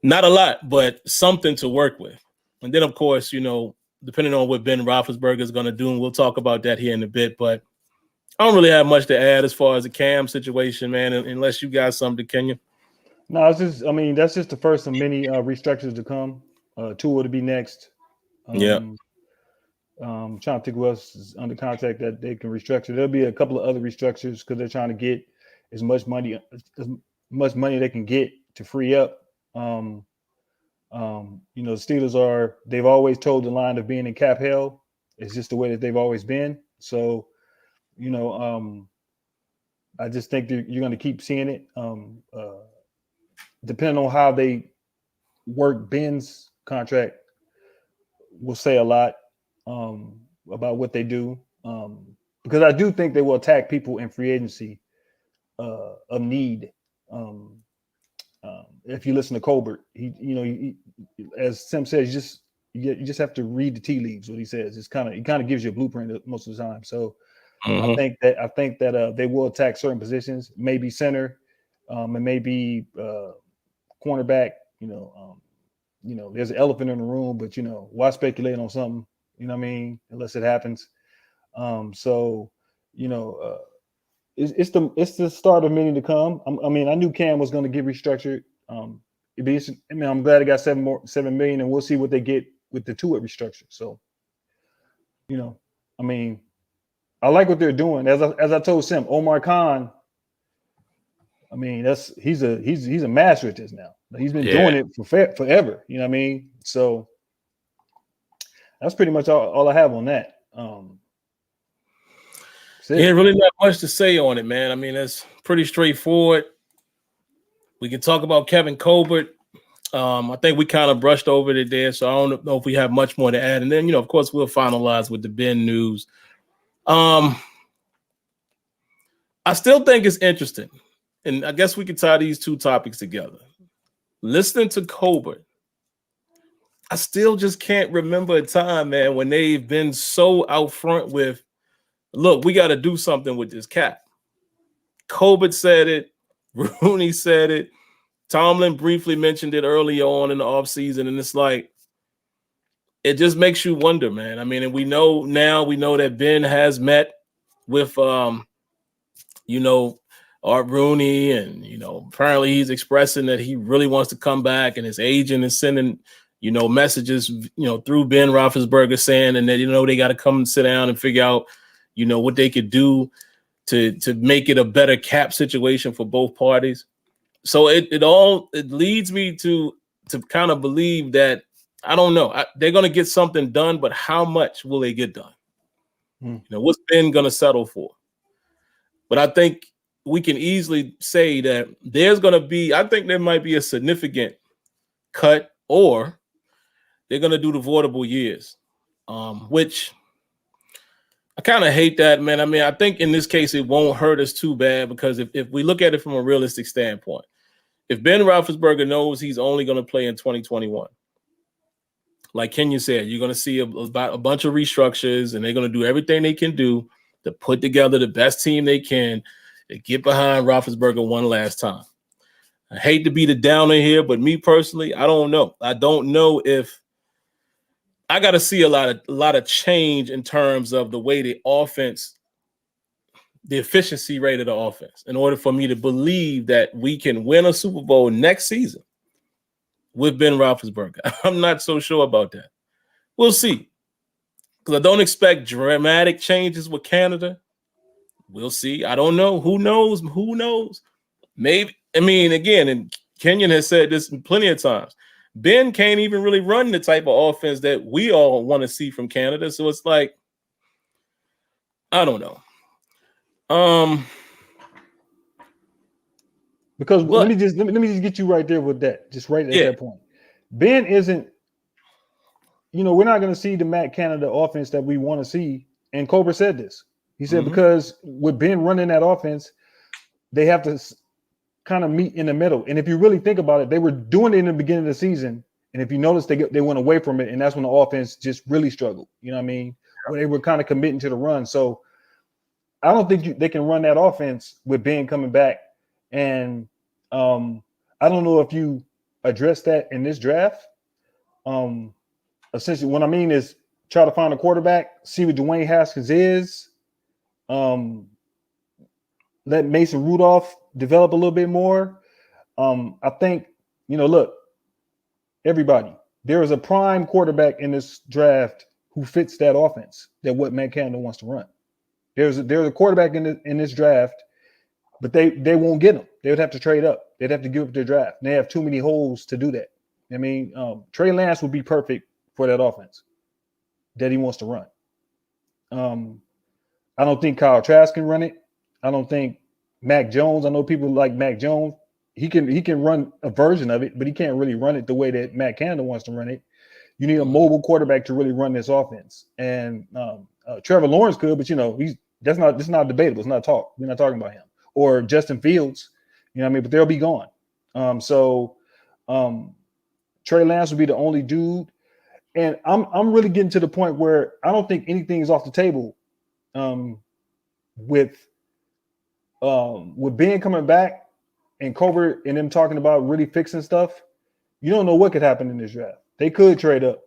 B: Not a lot, but something to work with. And then, of course, depending on what Ben Rothlisberger is going to do, and we'll talk about that here in a bit. But I don't really have much to add as far as the Cam situation, man, unless you got something, can you?
A: No, that's just the first of many restructures to come. Tua to be next. Trying to think who else is under contract that they can restructure. There'll be a couple of other restructures because they're trying to get as much money they can get to free up. The Steelers they've always told the line of being in cap hell. It's just the way that they've always been. So, I just think that you're going to keep seeing it. Depending on how they work Ben's contract will say a lot about what they do. Because I do think they will attack people in free agency of need. If you listen to Colbert, he as Sim says, you just have to read the tea leaves. What he says, he kind of gives you a blueprint most of the time. So I think that they will attack certain positions, maybe center, and maybe cornerback. There's an elephant in the room, but why speculate on something? You know what I mean? Unless it happens. It's the start of many to come. I knew Cam was going to get restructured. I'm glad it got $7 million, and we'll see what they get with the Tua restructure. So, I like what they're doing. As I told Sim, Omar Khan. He's a master at this now. He's been doing it for forever. You know what I mean? So that's pretty much all I have on that.
B: Really not much to say on it, man. It's pretty straightforward. We can talk about Kevin Colbert. I think we kind of brushed over it there, so I don't know if we have much more to add. And then, of course, we'll finalize with the Ben news. I still think it's interesting, and I guess we can tie these two topics together. Listening to Colbert, I still just can't remember a time, man, when they've been so out front with, look, we got to do something with this cap. Colbert said it. Rooney said it. Tomlin briefly mentioned it early on in the offseason, and it's like, it just makes you wonder, man. And we know that Ben has met with, Art Rooney, and, apparently he's expressing that he really wants to come back, and his agent is sending, messages, through Ben Rothlisberger saying, and that, they got to come and sit down and figure out, what they could do to make it a better cap situation for both parties. So it leads me to kind of believe that, I don't know, they're going to get something done, but how much will they get done? What's Ben going to settle for? But I think we can easily say that I think there might be a significant cut, or they're going to do the voidable years, which I kind of hate that, man. I mean, I think in this case, it won't hurt us too bad because if we look at it from a realistic standpoint, if Ben Rothlisberger knows he's only going to play in 2021, like Kenya said, you're going to see about a bunch of restructures, and they're going to do everything they can do to put together the best team they can to get behind Roethlisberger one last time. I hate to be the downer here, but me personally, I don't know. I don't know if I got to see a lot of change in terms of the way the offense, the efficiency rate of the offense, in order for me to believe that we can win a Super Bowl next season with Ben Roethlisberger. I'm not so sure about that. We'll see. Because I don't expect dramatic changes with Canada. We'll see. I don't know. Who knows? Who knows? Maybe. I mean, again, and Kenyon has said this plenty of times. Ben can't even really run the type of offense that we all want to see from Canada. So it's like, I don't know.
A: Because let me just get you right there with that. Just right at that point. Ben isn't, we're not going to see the Matt Canada offense that we want to see. And Colbert said this. He said, because with Ben running that offense, they have to kind of meet in the middle. And if you really think about it, they were doing it in the beginning of the season. And if you notice, they went away from it. And that's when the offense just really struggled. You know what I mean? When they were kind of committing to the run. So I don't think they can run that offense with Ben coming back. And I don't know if you addressed that in this draft. Essentially, what I mean is try to find a quarterback, see what Dwayne Haskins is. Let Mason Rudolph develop a little bit more. I think, look, everybody, there is a prime quarterback in this draft who fits that offense, that what Matt Canada wants to run. There's a quarterback in this draft, but they won't get him. They would have to trade up. They'd have to give up their draft. They have too many holes to do that. I mean, Trey Lance would be perfect for that offense that he wants to run. I don't think Kyle Trask can run it. I don't think Mac Jones. I know people like Mac Jones. He can run a version of it, but he can't really run it the way that Matt Canada wants to run it. You need a mobile quarterback to really run this offense. And Trevor Lawrence could, but that's not debatable. It's not talk. We're not talking about him. Or Justin Fields, what I mean? But they'll be gone. Trey Lance would be the only dude. And I'm really getting to the point where I don't think anything is off the table with Ben coming back and Colbert and them talking about really fixing stuff. You don't know what could happen in this draft. They could trade up,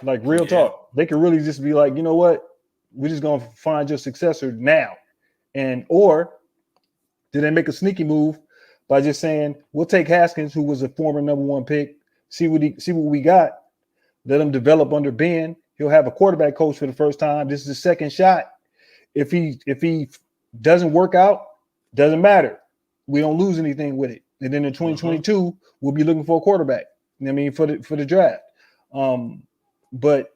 A: like real talk. They could really just be like, you know what? We're just going to find your successor now. Or did they make a sneaky move by just saying, we'll take Haskins, who was a former number one pick, see what we got, let him develop under Ben. He'll have a quarterback coach for the first time. This is the second shot. If he doesn't work out, doesn't matter. We don't lose anything with it. And then in 2022, we'll be looking for a quarterback. For the draft. But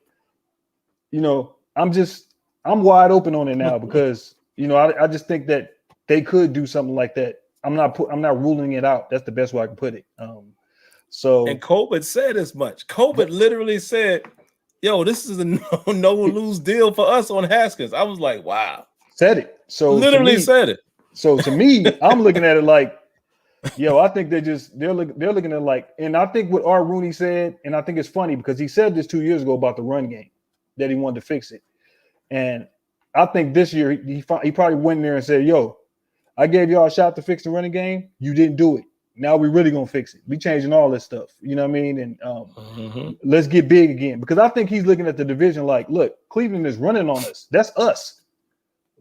A: I'm wide open on it now because I just think that they could do something like that. I'm not ruling it out. That's the best way I can put it. And
B: Colbert said as much. Colbert literally said, "Yo, this is a no lose deal for us on Haskins." I was like, "Wow."
A: Said it. So
B: literally said it.
A: So to me, I'm looking at it like, yo, I think they're looking at like, and I think what R. Rooney said, and I think it's funny because he said this 2 years ago about the run game, that he wanted to fix it. And I think this year he probably went in there and said, yo, I gave y'all a shot to fix the running game. You didn't do it. Now we're really going to fix it. We changing all this stuff. You know what I mean? And let's get big again. Because I think he's looking at the division like, look, Cleveland is running on us. That's us.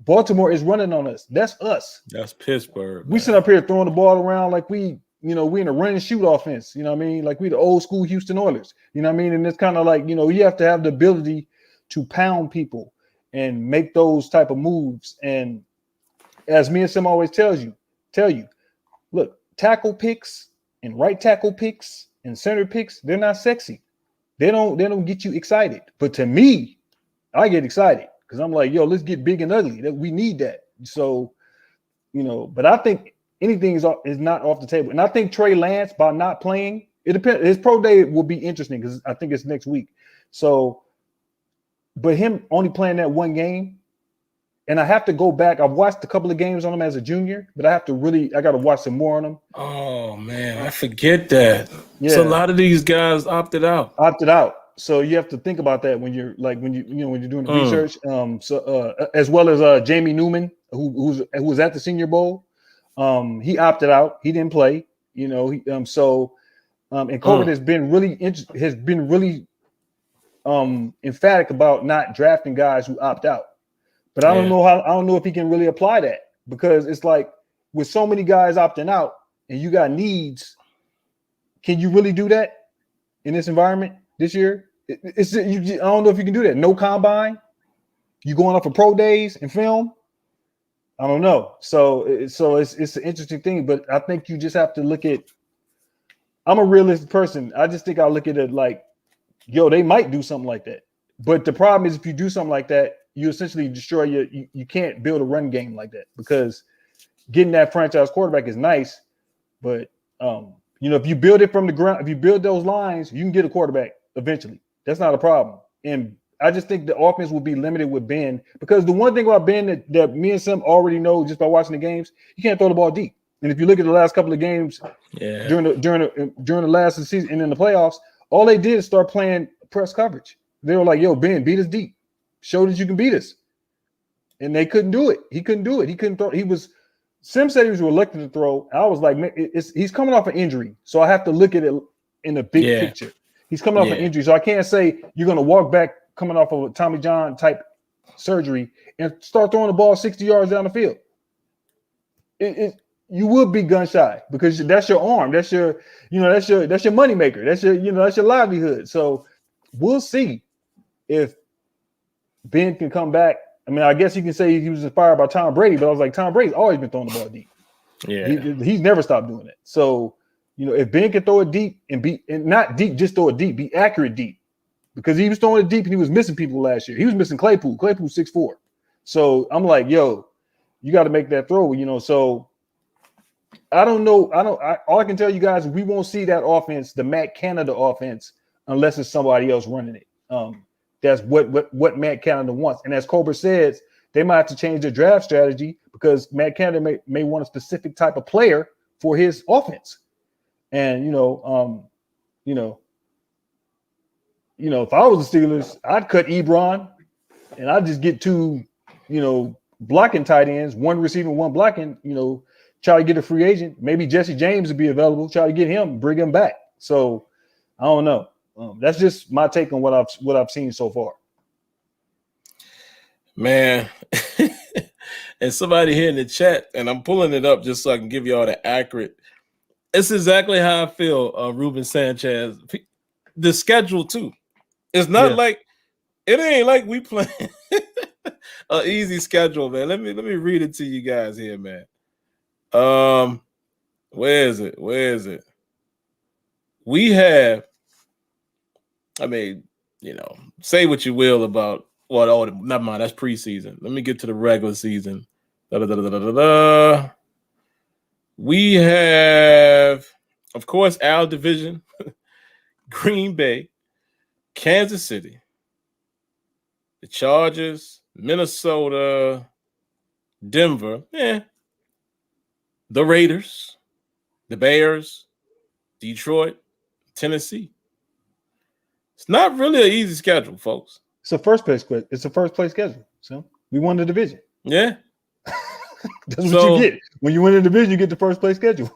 A: Baltimore is running on us. That's us.
B: That's Pittsburgh.
A: We sit up here throwing the ball around like we in a run and shoot offense. You know what I mean? Like we the old school Houston Oilers. You know what I mean? And it's kind of like, you have to have the ability to pound people and make those type of moves. And as me and Sim always tell you, look, tackle picks and right tackle picks and center picks, they're not sexy. They don't get you excited. But to me, I get excited because I'm like, yo, let's get big and ugly. We need that. So, but I think anything is not off the table. And I think Trey Lance, by not playing, it depends. His pro day will be interesting because I think it's next week. So, but him only playing that one game, and I have to go back. I've watched a couple of games on him as a junior, but I got to watch some more on him.
B: Oh man, I forget that.
A: Yeah.
B: So a lot of these guys opted out.
A: So you have to think about that when you're when you're doing the research. As well as Jamie Newman, who was at the Senior Bowl, he opted out. He didn't play. And Colbert has been really emphatic about not drafting guys who opt out. But I don't know if he can really apply that, because it's like with so many guys opting out and you got needs, can you really do that in this environment this year? I don't know if you can do that. No combine, you going off of pro days and film. I don't know. So it's an interesting thing, but I think you just have to look at. I'm a realistic person. I just think I'll look at it like, they might do something like that. But the problem is, if you do something like that, you essentially destroy you can't build a run game like that, because getting that franchise quarterback is nice, but if you build it from the ground, if you build those lines, you can get a quarterback eventually. That's not a problem. And I just think the offense will be limited with Ben, because the one thing about Ben that me and Sim already know just by watching the games, you can't throw the ball deep. And if you look at the last couple of games during the last of the season and in the playoffs, all they did is start playing press coverage. They were like, "Yo, Ben, beat us deep. Show that you can beat us." And they couldn't do it. He couldn't do it. He couldn't throw. Sim said he was reluctant to throw. I was like, man, he's coming off an injury, so I have to look at it in the big picture. He's coming off an injury, so I can't say you're going to walk back coming off of a Tommy John type surgery and start throwing the ball 60 yards down the field. You would be gun shy, because that's your arm. That's your money maker. That's your livelihood. So we'll see if Ben can come back. I mean, I guess you can say he was inspired by Tom Brady, but I was like, Tom Brady's always been throwing the ball deep. Yeah, he's never stopped doing it. So if Ben can throw it deep and not deep, just throw it deep, be accurate deep, because he was throwing it deep and he was missing people last year. He was missing Claypool. Claypool's 6'4". So I'm like, you got to make that throw. So I don't know. All I can tell you guys is we won't see that offense, the Matt Canada offense, unless it's somebody else running it. That's what Matt Canada wants. And as Colbert says, they might have to change their draft strategy, because Matt Canada may want a specific type of player for his offense. And if I was the Steelers, I'd cut Ebron and I'd just get two, blocking tight ends, one receiving, one blocking, try to get a free agent. Maybe Jesse James would be available. Try to get him, bring him back. So I don't know. That's just my take on what I've seen so far.
B: Man, and somebody here in the chat, and I'm pulling it up just so I can give you all the accurate. It's exactly how I feel, Ruben Sanchez. The schedule too. It's not like it ain't like we playing an easy schedule, man. Let me read it to you guys here, man. Where is it? We have, say what you will about never mind, that's preseason. Let me get to the regular season. We have, of course, our division, Green Bay, Kansas City, the Chargers, Minnesota, Denver, the Raiders, the Bears, Detroit, Tennessee. It's not really an easy schedule, folks.
A: It's a first place schedule. So we won the division.
B: Yeah.
A: That's what you get. When you win the division, you get the first place schedule.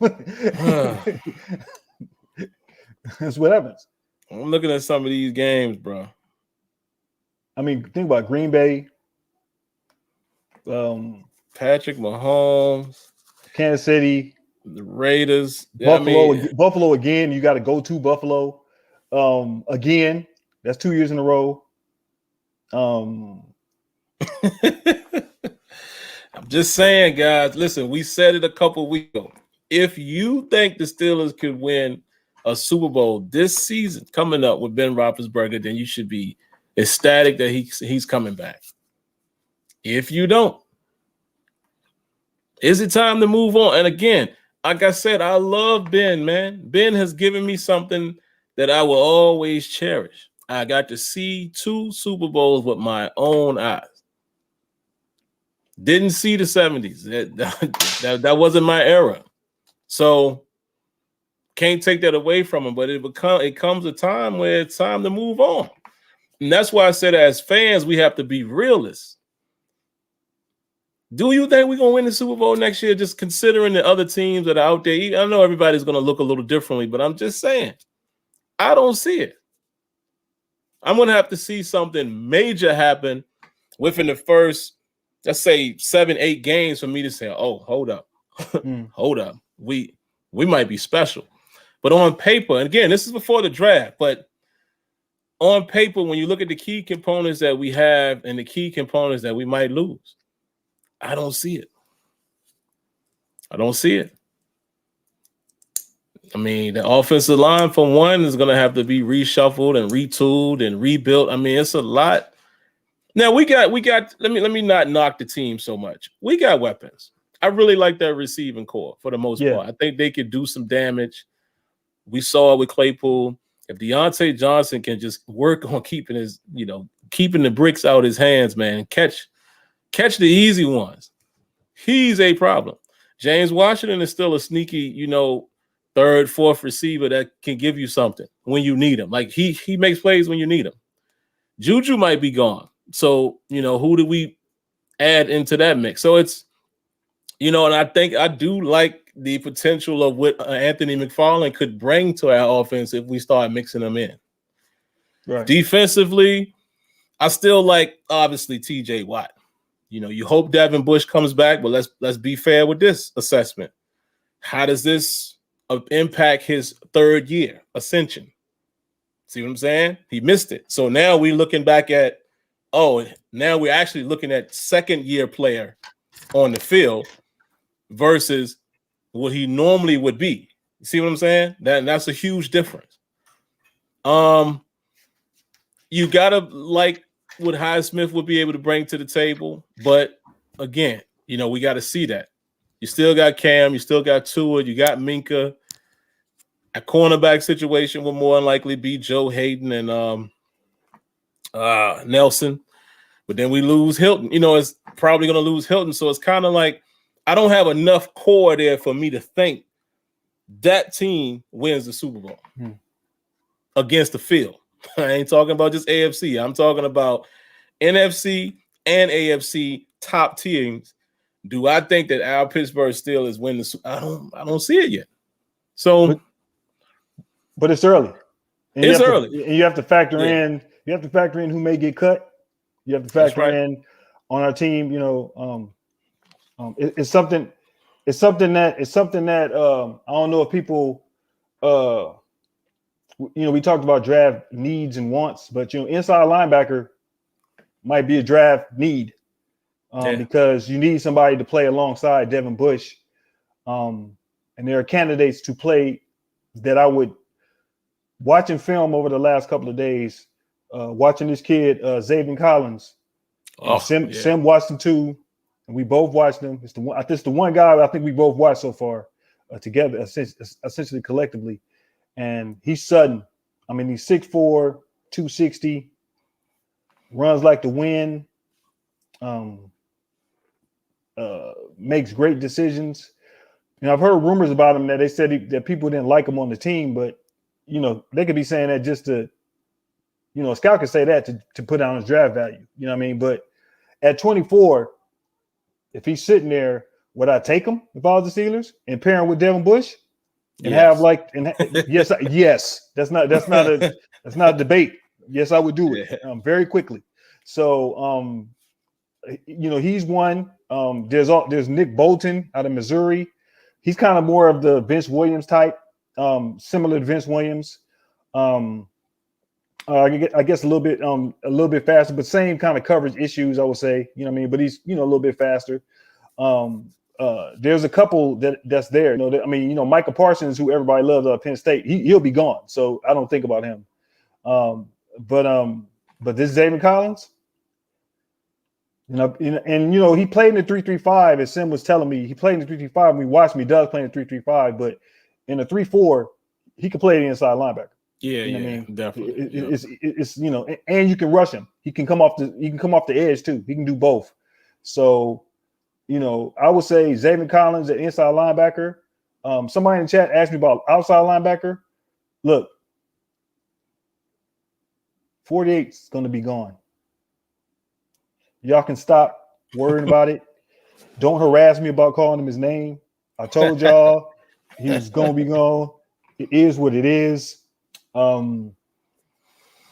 A: That's what happens.
B: I'm looking at some of these games, bro.
A: I mean, think about Green Bay.
B: Patrick Mahomes.
A: Kansas City.
B: The Raiders.
A: Buffalo again. You got to go to Buffalo. Again. That's 2 years in a row.
B: I'm just saying, guys, listen, we said it a couple weeks ago. If you think the Steelers could win a Super Bowl this season coming up with Ben Rothlisberger, then you should be ecstatic that he's coming back. If you don't, is it time to move on? And again, like I said, I love Ben, man. Ben has given me something that I will always cherish. I got to see 2 Super Bowls with my own eyes. Didn't see the 70s. That wasn't my era. So can't take that away from him, but it comes a time where it's time to move on. And that's why I said as fans, we have to be realists. Do you think we're going to win the Super Bowl next year, just considering the other teams that are out there? I know everybody's going to look a little differently, but I'm just saying, I don't see it. I'm going to have to see something major happen within the first, let's say, 7-8 games for me to say, oh, hold up. Hold up. We might be special. But on paper, and again, this is before the draft, but on paper, when you look at the key components that we have and the key components that we might lose, I don't see it. I don't see it. I mean, the offensive line, for one, is going to have to be reshuffled and retooled and rebuilt. I mean, it's a lot. Now we got. Let me not knock the team so much. We got weapons. I really like that receiving core for the most part. I think they could do some damage. We saw it with Claypool. If Deontay Johnson can just work on keeping the bricks out his hands, man, and catch the easy ones, he's a problem. James Washington is still a sneaky, 3rd, 4th receiver that can give you something when you need him. Like he makes plays when you need him. Juju might be gone. So, who do we add into that mix? So it's, and I think I do like the potential of what Anthony McFarland could bring to our offense if we start mixing them in. Right. Defensively, I still like, obviously, TJ Watt. You hope Devin Bush comes back, but let's be fair with this assessment. How does this impact his 3rd year ascension? See what I'm saying? He missed it. So now we're looking back at, now we're actually looking at 2nd-year player on the field versus what he normally would be. You see what I'm saying? That's a huge difference. You gotta like what Highsmith would be able to bring to the table, but again, we got to see that. You still got Cam, you still got Tua, you got Minka. A cornerback situation will more than likely be Joe Hayden and Nelson, but then we lose Hilton. It's probably going to lose Hilton, so it's kind of like I don't have enough core there for me to think that team wins the Super Bowl against the field. I ain't talking about just AFC. I'm talking about NFC and AFC top teams. Do I think that our Pittsburgh Steelers win the Super Bowl? I don't see it yet. So,
A: but it's early. And
B: it's early.
A: And you have to factor in. You have to factor in who may get cut. You have to factor in on our team. It's something. It's something that I don't know if people. We talked about draft needs and wants, but inside linebacker might be a draft need because you need somebody to play alongside Devin Bush, and there are candidates to play that I would watching film over the last couple of days. Watching this kid Xavier Collins, Sim watched him too, and we both watched him. It's the one guy I think we both watched so far together, essentially collectively. And he's sudden. I mean, he's 6'4", 260, runs like the wind, makes great decisions. I've heard rumors about him that they said that people didn't like him on the team, but they could be saying that just to, a scout could say that to put down his draft value. You know what I mean? But at 24, if he's sitting there, would I take him if I was the Steelers and pair him with Devin Bush? And yes, that's not a debate. Yes, I would do it very quickly. So, he's one. There's Nick Bolton out of Missouri. He's kind of more of the Vince Williams type, similar to Vince Williams. I guess a little bit faster, but same kind of coverage issues, I would say. You know what I mean? But he's a little bit faster. There's a couple that's there. Michael Parsons, who everybody loves at Penn State, he'll be gone. So I don't think about him. But this Xavier Collins, he played in the 3-3-5, as Sim was telling me. He played in the 3-3-5. We watched him. He does play in the 3-3-5, but in the 3-4, he could play the inside linebacker.
B: Yeah,
A: you know what I mean?
B: Definitely.
A: It's you know, and you can rush him. He can come off the edge too. He can do both. So, you know, I would say Zaven Collins at inside linebacker. Somebody in the chat asked me about outside linebacker. Look, 48 is going to be gone. Y'all can stop worrying about it. Don't harass me about calling him his name. I told y'all he was going to be gone. It is what it is. They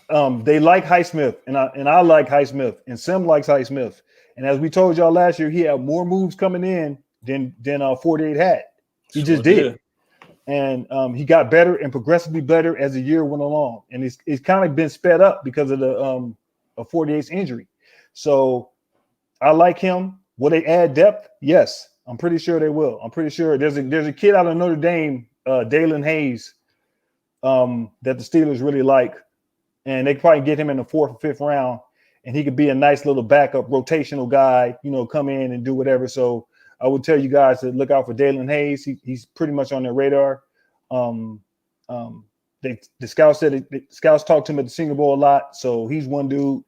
A: like Highsmith, and I like Highsmith, and Sim likes Highsmith. And as we told y'all last year, he had more moves coming in than 48 had. He just did. And he got better and progressively better as the year went along. And it's kind of been sped up because of the 48's injury. So I like him. Will they add depth? Yes, I'm pretty sure they will. I'm pretty sure there's a kid out of Notre Dame, Dalen Hayes, that the Steelers really like. And they probably get him in the 4th or 5th round. And he could be a nice little backup rotational guy, you know, come in and do whatever. So I would tell you guys to look out for Dalen Hayes. He's pretty much on their radar. The scouts said the scouts talked to him at the Senior Bowl a lot. So he's one dude.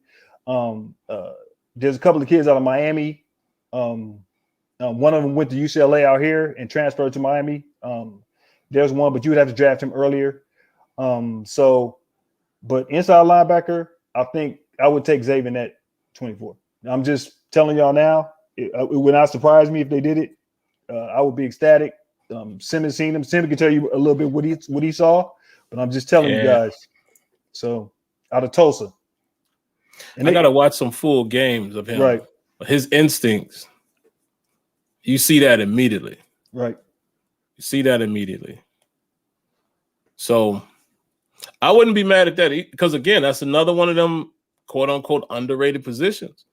A: There's a couple of kids out of Miami. One of them went to UCLA out here and transferred to Miami. There's one, but you would have to draft him earlier. But inside linebacker, I think I would take Zaven at 24. I'm just telling y'all now. It would not surprise me if they did it. I would be ecstatic. Sim has seen him. Sim can tell you a little bit what he saw, but I'm just telling you guys. So out of Tulsa.
B: And I got to watch some full games of him.
A: Right.
B: His instincts. You see that immediately.
A: Right.
B: You see that immediately. So I wouldn't be mad at that because, again, that's another one of them quote unquote underrated positions.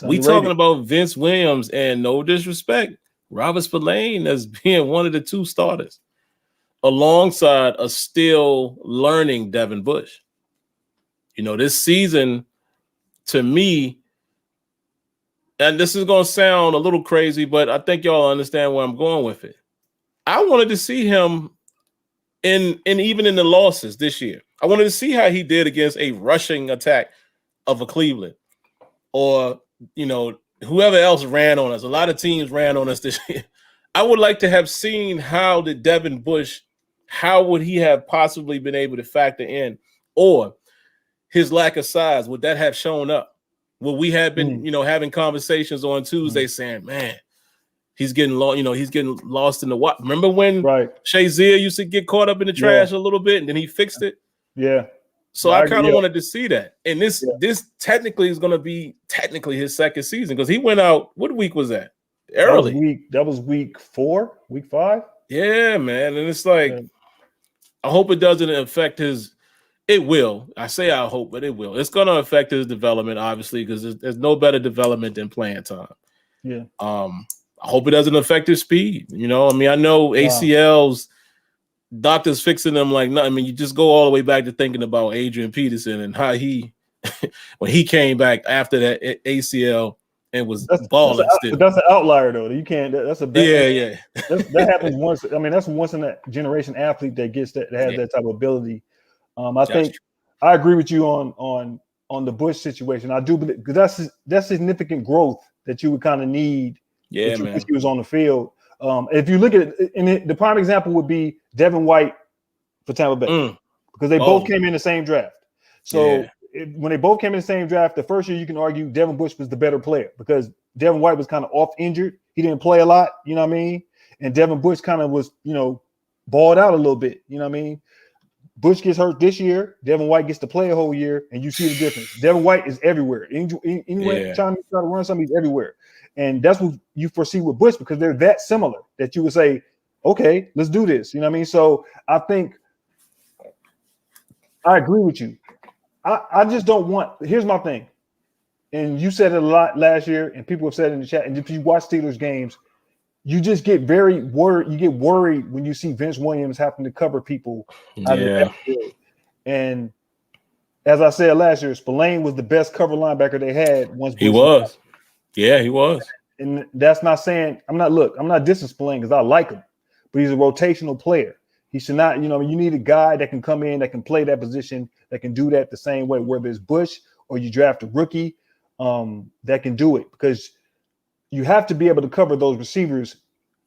B: We talking about Vince Williams, and no disrespect, Robert Spillane as being one of the 2 starters alongside a still learning Devin Bush. You know, this season, to me, and this is going to sound a little crazy, but I think y'all understand where I'm going with it. I wanted to see him even in the losses this year. I wanted to see how he did against a rushing attack of a Cleveland or, you know, whoever else ran on us. A lot of teams ran on us this year. I would like to have seen how did Devin Bush, how would he have possibly been able to factor in, or his lack of size, would that have shown up? Would we have been, you know, having conversations on Tuesday saying, man, he's getting lost, you know, he's getting lost in the what? Remember when Shazier used to get caught up in the trash a little bit and then he fixed it? Yeah. So I kind of wanted to see that. And this technically is going to be his second season because he went out. What week was that? Early.
A: That was week 4, week 5.
B: Yeah, man. And it's like, I hope it doesn't affect his. It will. I say I hope, but it will. It's going to affect his development, obviously, because there's no better development than playing time.
A: Yeah.
B: I hope it doesn't affect his speed. You know, I mean, I know ACLs. Doctors fixing them like nothing. I mean, you just go all the way back to thinking about Adrian Peterson and how he, when he came back after that ACL and was balling still.
A: That's an outlier, though. You can't. That's a bad.
B: Yeah.
A: That happens once. I mean, that's once in a generation athlete that gets that has that type of ability. I think I agree with you on the Bush situation. I do believe because that's significant growth that you would kind of need.
B: Yeah, man.
A: If he was on the field. If you look at it, and the prime example would be Devin White for Tampa Bay because they both came in the same draft. So when they both came in the same draft, the first year you can argue Devin Bush was the better player because Devin White was kind of off injured. He didn't play a lot, you know what I mean? And Devin Bush kind of was, you know, balled out a little bit, you know what I mean? Bush gets hurt this year. Devin White gets to play a whole year, and you see the difference. Devin White is everywhere. Anyway, trying to run something, he's everywhere. And that's what you foresee with Bush because they're that similar that you would say, okay, let's do this. You know what I mean? So I think I agree with you. I just don't want – here's my thing. And you said it a lot last year, and people have said it in the chat. And if you watch Steelers games, you just get very worried. You get worried when you see Vince Williams having to cover people out of the backfield. And as I said last year, Spillane was the best cover linebacker they had once Bush
B: was. Yeah, he was.
A: And that's not saying – I'm not dissing Spillane because I like him. But he's a rotational player. He should not, you need a guy that can come in, that can play that position, that can do that the same way, whether it's Bush or you draft a rookie that can do it, because you have to be able to cover those receivers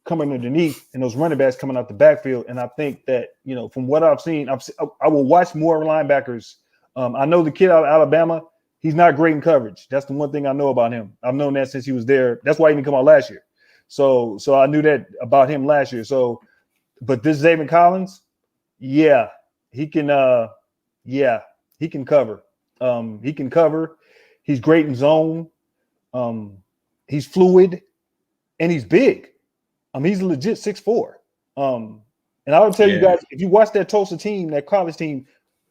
A: coming underneath and those running backs coming out the backfield. And I think that, from what I've seen, I will watch more linebackers. I know the kid out of Alabama, he's not great in coverage. That's the one thing I know about him. I've known that since he was there. That's why he didn't come out last year. So I knew that about him last year. So, but this Zaven Collins, yeah, he can cover. He can cover. He's great in zone. He's fluid, and he's big. He's a legit 6'4". And I would tell you guys, if you watch that Tulsa team, that college team,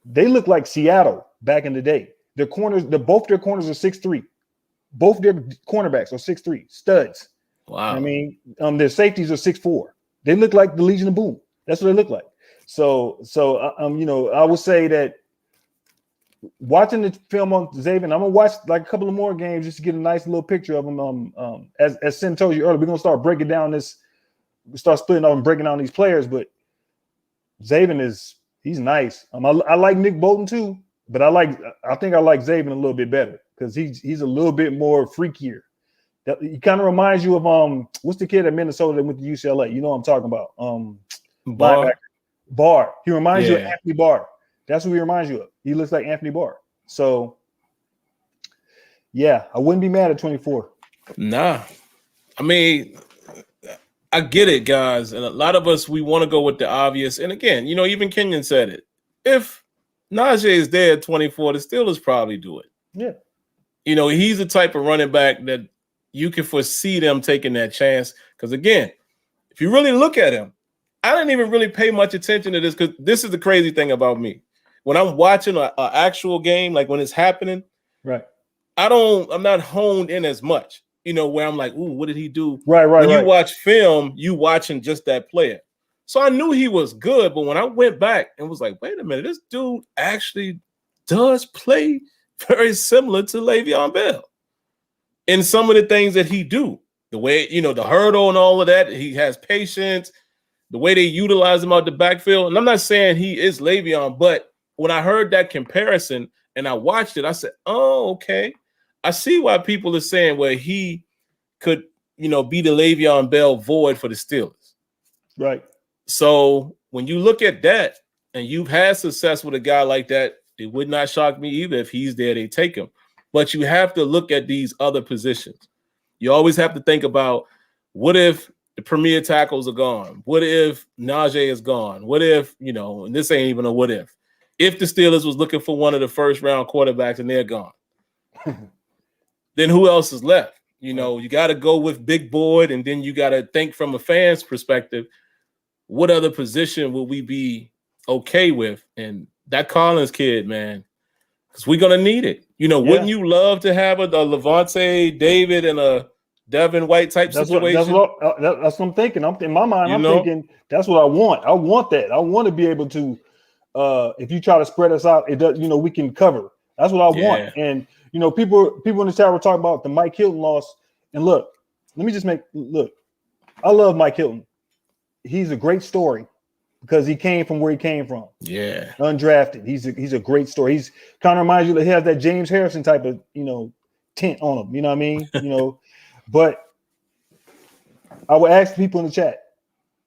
A: they look like Seattle back in the day. Their corners, both their corners are 6'3". Both their cornerbacks are 6'3", studs.
B: Wow.
A: Their safeties are 6'4". They look like the Legion of Boom. That's what they look like. So I would say that watching the film on Zaven, I'm gonna watch like a couple of more games just to get a nice little picture of him. As Sim told you earlier, we're gonna start breaking down this. We start splitting up and breaking down these players, but Zaven he's nice. I like Nick Bolton too, but I think I like Zaven a little bit better because he's a little bit more freakier. He kind of reminds you of what's the kid at Minnesota that went to UCLA? You know what I'm talking about? Barr. He reminds you of Anthony Barr. That's who he reminds you of. He looks like Anthony Barr. So yeah, I wouldn't be mad at 24.
B: Nah. I get it, guys. And a lot of us, we want to go with the obvious. And again, even Kenyon said it. If Najee is there at 24, the Steelers probably do it.
A: Yeah.
B: He's the type of running back that you can foresee them taking that chance. Because again, if you really look at him, I didn't even really pay much attention to this because this is the crazy thing about me. When I'm watching an actual game, like when it's happening,
A: right?
B: I'm not honed in as much, where I'm like, ooh, what did he do?
A: Right.
B: When you watch film, you watching just that player. So I knew he was good, but when I went back and was like, wait a minute, this dude actually does play very similar to Le'Veon Bell in some of the things that he do. The way, the hurdle and all of that, he has patience, the way they utilize him out the backfield. And I'm not saying he is Le'Veon, but when I heard that comparison and I watched it, I said, oh, okay. I see why people are saying where he could, be the Le'Veon Bell void for the Steelers.
A: Right.
B: So when you look at that and you've had success with a guy like that, it would not shock me either if he's there, they take him. But you have to look at these other positions. You always have to think about, what if the premier tackles are gone? What if Najee is gone? What if, and this ain't even a what if. If the Steelers was looking for one of the first-round quarterbacks and they're gone, then who else is left? You got to go with Big Boyd, and then you got to think from a fan's perspective, what other position will we be okay with? And that Collins kid, man, because we're going to need it. Wouldn't you love to have a Levante David and a Devin White type situation?
A: That's what I'm thinking. In my mind, I'm thinking that's what I want. I want that. I want to be able to, if you try to spread us out, it does. We can cover. That's what I want. And people in the chat were talking about the Mike Hilton loss. And look, I love Mike Hilton. He's a great story because he came from where he came from.
B: Yeah,
A: undrafted. He's a great story. He's kind of reminds you that he has that James Harrison type of tint on him. You know what I mean? But I would ask people in the chat: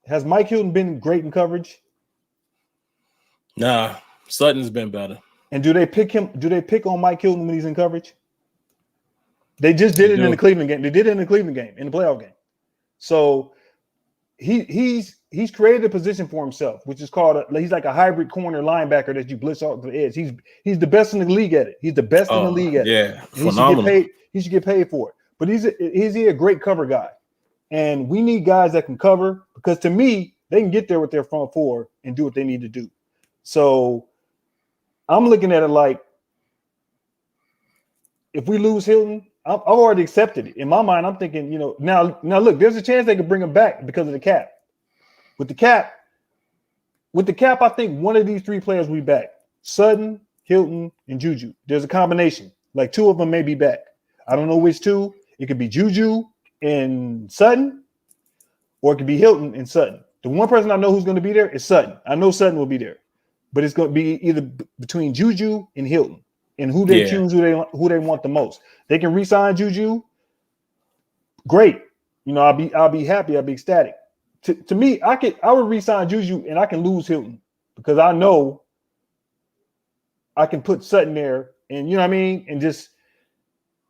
A: has Mike Hilton been great in coverage?
B: Nah, Sutton's been better.
A: And do they pick him? Do they pick on Mike Hilton when he's in coverage? They just did it in the Cleveland game. They did it in the Cleveland game, in the playoff game. So he's created a position for himself, which is called he's like a hybrid corner linebacker that you blitz off the edge. He's the best in the league at it. He's the best in the league at it.
B: Yeah, phenomenal.
A: He should get paid for it. But is he a great cover guy? And we need guys that can cover, because to me, they can get there with their front four and do what they need to do. So I'm looking at it like, if we lose Hilton, I've already accepted it. In my mind, I'm thinking, now look, there's a chance they could bring him back because of the cap. With the cap, I think one of these three players will be back. Sutton, Hilton, and Juju. There's a combination. Like two of them may be back. I don't know which two. It could be Juju and Sutton, or it could be Hilton and Sutton. The one person I know who's going to be there is Sutton. I know Sutton will be there, but it's going to be either between Juju and Hilton, and who they choose, who they want the most. They can re-sign Juju. Great, I'll be happy. I'll be ecstatic. To me, I would re-sign Juju, and I can lose Hilton because I know I can put Sutton there, and and just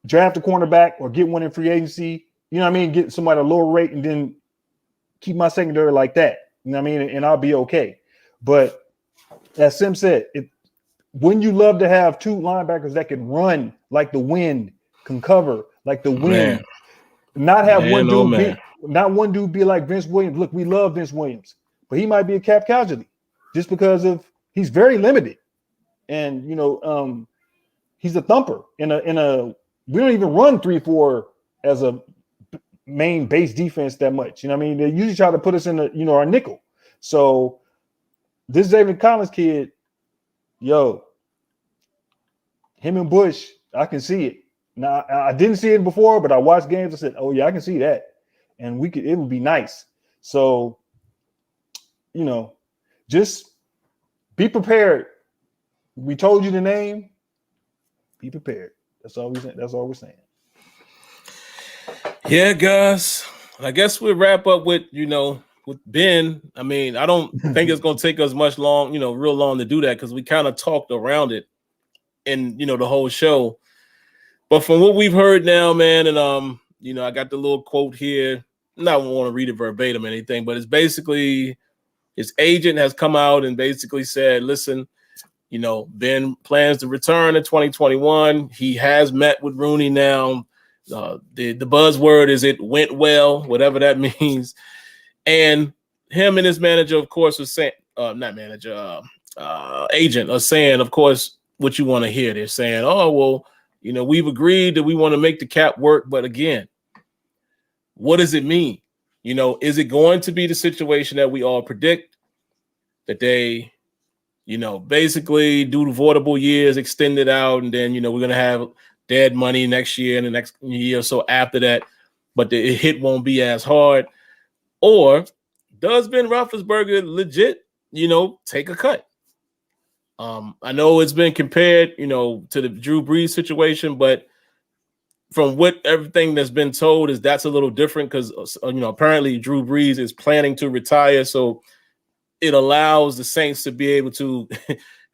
A: draft a cornerback or get one in free agency. Get somebody at a lower rate, and then keep my secondary like that. And I'll be okay. But as Sim said, wouldn't you love to have two linebackers that can run like the wind, can cover like the wind, not have one dude be like Vince Williams. Look, we love Vince Williams, but he might be a cap casualty just because he's very limited, and he's a thumper in a. We don't even run 3-4 as a main base defense that much. They usually try to put us in our nickel. So this David Collins kid, him and Bush, I can see it. Now I didn't see it before, but I watched games. I said, "Oh yeah, I can see that," and it would be nice. So, just be prepared. We told you the name. Be prepared. That's all we're saying.
B: Yeah, guys. I guess we'll wrap up with with Ben. I mean, I don't think it's gonna take us real long to do that because we kind of talked around it in the whole show. But from what we've heard now, man, and I got the little quote here. I don't want to read it verbatim or anything, but it's basically his agent has come out and basically said, listen, Ben plans to return in 2021. He has met with Rooney now. The buzzword is it went well, whatever that means. And him and his manager, of course, was saying, agent are saying, of course, what you want to hear. They're saying, oh, well, we've agreed that we want to make the cap work. But again, what does it mean? Is it going to be the situation that we all predict that they, basically do the voidable years, extend it out, and then, we're going to have dead money next year and the next year or so after that, but the hit won't be as hard? Or does Ben Rothlisberger legit, take a cut? I know it's been compared, to the Drew Brees situation, but from everything that's been told is that's a little different because, apparently Drew Brees is planning to retire. So it allows the Saints to be able to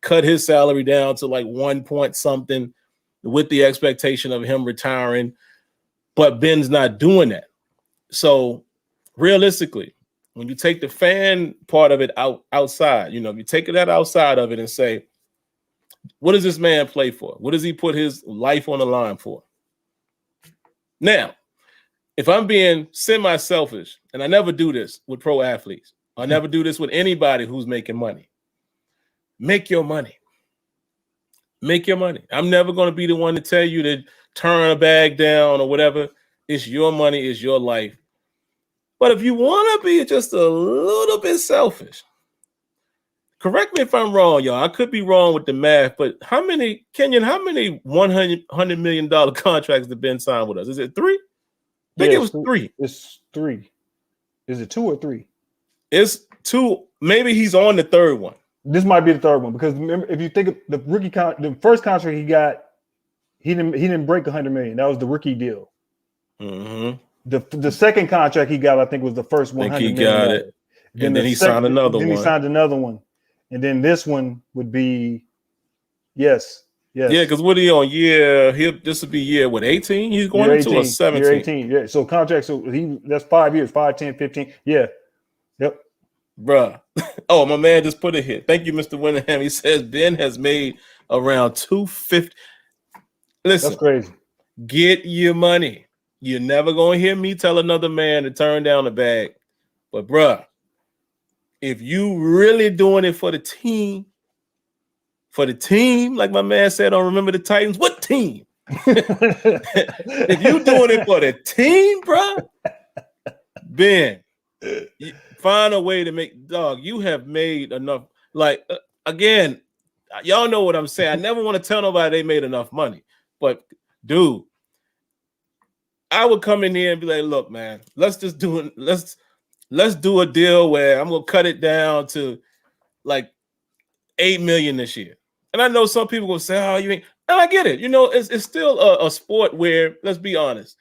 B: cut his salary down to like 1 point something with the expectation of him retiring. But Ben's not doing that. So realistically, when you take the fan part of it outside, if you take that outside of it and say, what does this man play for? What does he put his life on the line for? Now, if I'm being semi-selfish, and I never do this with pro athletes, I never do this with anybody who's making money. Make your money. Make your money. I'm never going to be the one to tell you to turn a bag down or whatever. It's your money. It's your life. But if you want to be just a little bit selfish, correct me if I'm wrong, y'all. I could be wrong with the math, but how many $100 million contracts did Ben sign with us? Is it 3? I think it was 3.
A: It's 3. Is it 2 or 3?
B: It's 2. Maybe he's on the 3rd one.
A: This might be the 3rd one because remember, if you think of the rookie the first contract he got, he didn't break $100 million. That was the rookie deal.
B: Mm-hmm.
A: The second contract he got, I think, was the first $100 million.
B: He got it, and then he signed another one.
A: Then he signed another one, and then this one would be yes.
B: Yeah, because what are he on? This would be year 18? He's going into a 17.
A: Year 18, yeah. So contract, that's 5 years, 5, 10, 15. Yeah. Yep.
B: Bruh. Oh, my man just put it here. Thank you, Mr. Winningham. He says Ben has made around $250. Listen,
A: that's crazy.
B: Get your money. You're never going to hear me tell another man to turn down the bag. But, bruh, if you really doing it for the team, like my man said on Remember the Titans, what team? If you doing it for the team, bruh, Ben, find a way to make, dog, you have made enough. Like, again, y'all know what I'm saying. I never want to tell nobody they made enough money. But, dude, I would come in here and be like, look, man, let's let's do a deal where I'm gonna cut it down to like $8 million this year. And I know some people will say, "Oh, you ain't," and I get it. It's still a sport where, let's be honest,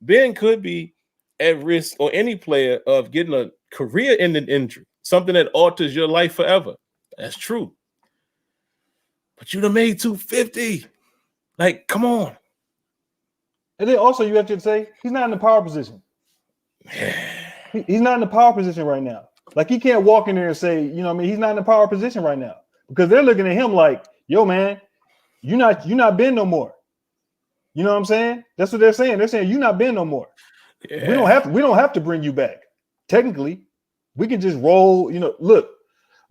B: Ben could be at risk, or any player, of getting a career-ending injury, something that alters your life forever. That's true. But you'd have made $250. Like, come on.
A: And then also you have to say he's not in the power position. He's not in the power position right now. Like, he can't walk in there and say, he's not in the power position right now, because they're looking at him like, yo, man, you're not Ben no more. You know what I'm saying? That's what they're saying. They're saying you're not Ben no more. Yeah. We don't have to bring you back. Technically, we can just roll. Look,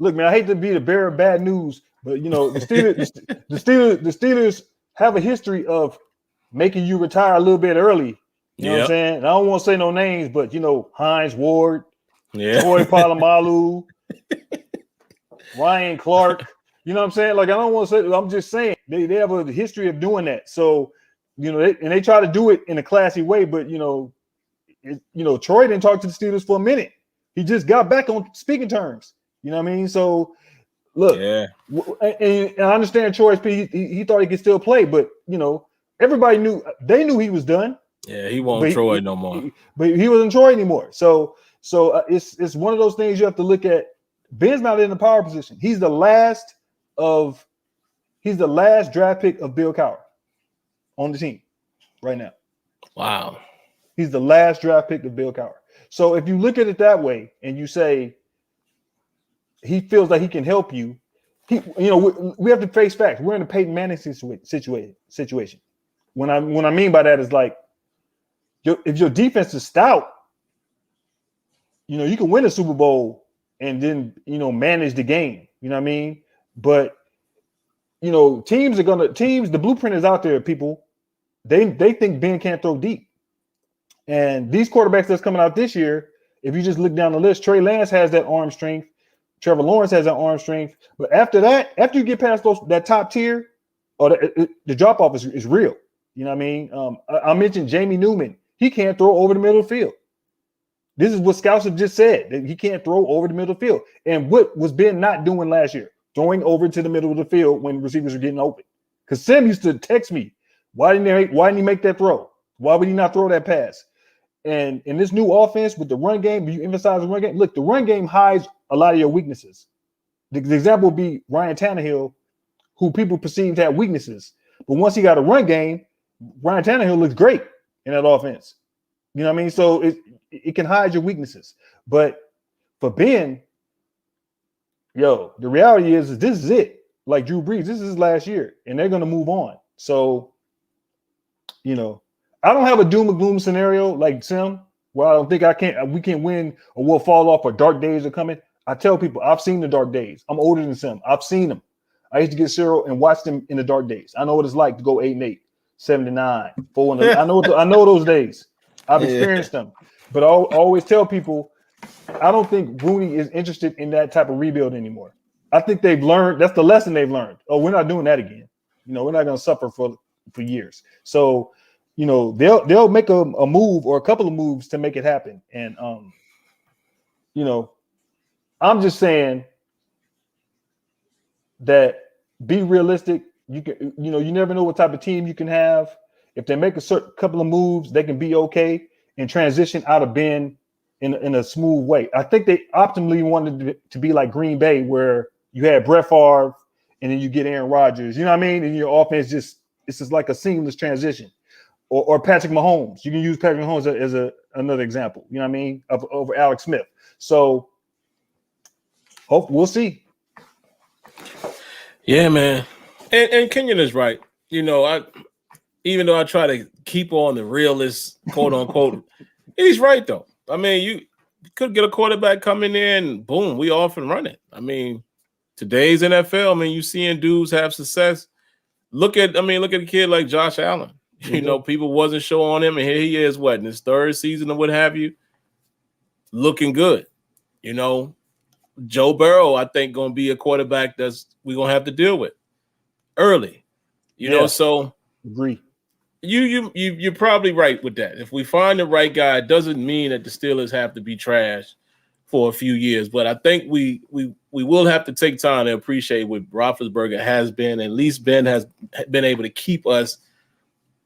A: man, I hate to be the bearer of bad news, but the Steelers have a history of making you retire a little bit early. You know what I'm saying? And I don't want to say no names, but Hines Ward, Troy Polamalu, Ryan Clark. You know what I'm saying? Like, I don't want to say. I'm just saying they have a history of doing that. So they try to do it in a classy way, but Troy didn't talk to the Steelers for a minute. He just got back on speaking terms. You know what I mean? So look, and I understand Troy's he thought he could still play, but everybody knew he was done.
B: Yeah, he won't Troy no more.
A: But he wasn't Troy anymore. So it's one of those things you have to look at. Ben's not in the power position. He's the last draft pick of Bill Cowher on the team right now. Wow. He's the last draft pick of Bill Cowher. So if you look at it that way and you say he feels like he can help you, we have to face facts. We're in a Peyton Manning situation. What I mean by that is, like, if your defense is stout, you can win a Super Bowl and then manage the game. You know what I mean? But the blueprint is out there, people. They think Ben can't throw deep. And these quarterbacks that's coming out this year, if you just look down the list, Trey Lance has that arm strength. Trevor Lawrence has that arm strength. But after you get past that top tier, or the drop off is real. You know what I mean? I mentioned Jamie Newman. He can't throw over the middle of the field. This is what scouts have just said, that he can't throw over the middle of the field. And what was Ben not doing last year? Throwing over to the middle of the field when receivers are getting open. Because Sim used to text me, why didn't he make that throw? Why would he not throw that pass? And in this new offense with the run game, you emphasize the run game. Look, the run game hides a lot of your weaknesses. The example would be Ryan Tannehill, who people perceive to have weaknesses. But once he got a run game, Ryan Tannehill looks great in that offense. You know what I mean? So it can hide your weaknesses. But for Ben, the reality is this is it. Like Drew Brees, this is his last year, and they're going to move on. So, I don't have a doom and gloom scenario like Sim, where I don't think we can win or we'll fall off or dark days are coming. I tell people I've seen the dark days. I'm older than Sim. I've seen them. I used to get Cyril and watch them in the dark days. I know what it's like to go 8-8, 7-9, 4-9. I know those days. I've experienced them. But I always tell people, I don't think Rooney is interested in that type of rebuild anymore. I think they've learned. That's the lesson they've learned. Oh, we're not doing that again. We're not going to suffer for years. So, they'll make a move or a couple of moves to make it happen. And, I'm just saying that be realistic. You can, you never know what type of team you can have. If they make a certain couple of moves, they can be okay and transition out of Ben in a smooth way. I think they optimally wanted to be like Green Bay, where you had Brett Favre and then you get Aaron Rodgers. You know what I mean? And your offense it's just like a seamless transition. Or Patrick Mahomes. You can use Patrick Mahomes as another example. You know what I mean? Over Alex Smith. So we'll see.
B: Yeah, man. And Kenyon is right. Even though I try to keep on the realist, quote unquote, he's right though. I mean, you could get a quarterback coming in, boom, we off and running. I mean, today's NFL, you seeing dudes have success. Look at a kid like Josh Allen. People wasn't showing him, and here he is, in his third season or what have you, looking good. Joe Burrow, I think, going to be a quarterback that's we're going to have to deal with early. So
A: agree.
B: You're probably right with that. If we find the right guy, it doesn't mean that the Steelers have to be trash for a few years. But I think we will have to take time to appreciate what Roethlisberger has been. At least Ben has been able to keep us,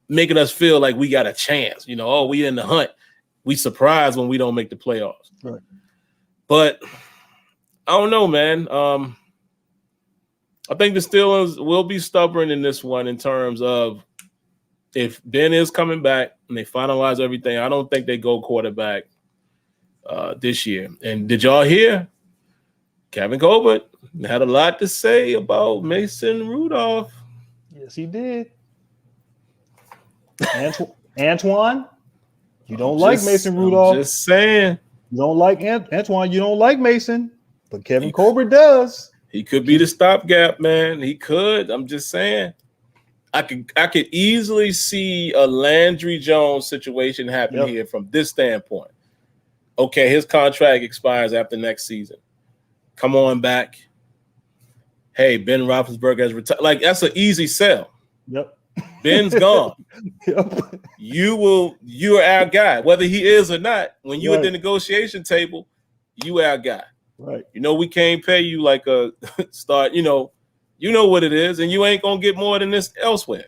B: making us feel like we got a chance. You know, oh, we in the hunt. We surprised when we don't make the playoffs.
A: Right.
B: But I don't know, man. I think the Steelers will be stubborn in this one in terms of if Ben is coming back and they finalize everything, I don't think they go quarterback this year. And did y'all hear? Kevin Colbert had a lot to say about Mason Rudolph.
A: Yes, he did. Antoine, you don't like Mason Rudolph.
B: I'm just saying.
A: You don't like Antoine. You don't like Mason, but Kevin Colbert does.
B: He could be the stopgap, man. He could. I'm just saying. I could easily see a Landry Jones situation happen here from this standpoint. Okay, his contract expires after next season. Come on back. Hey, Ben Rothlisberger has retired. Like, that's an easy sell.
A: Yep.
B: Ben's gone. Yep. You're our guy, whether he is or not. When you're at the negotiation table, you are our guy.
A: Right.
B: You know, we can't pay you like a start, you know what it is, and you ain't gonna get more than this elsewhere.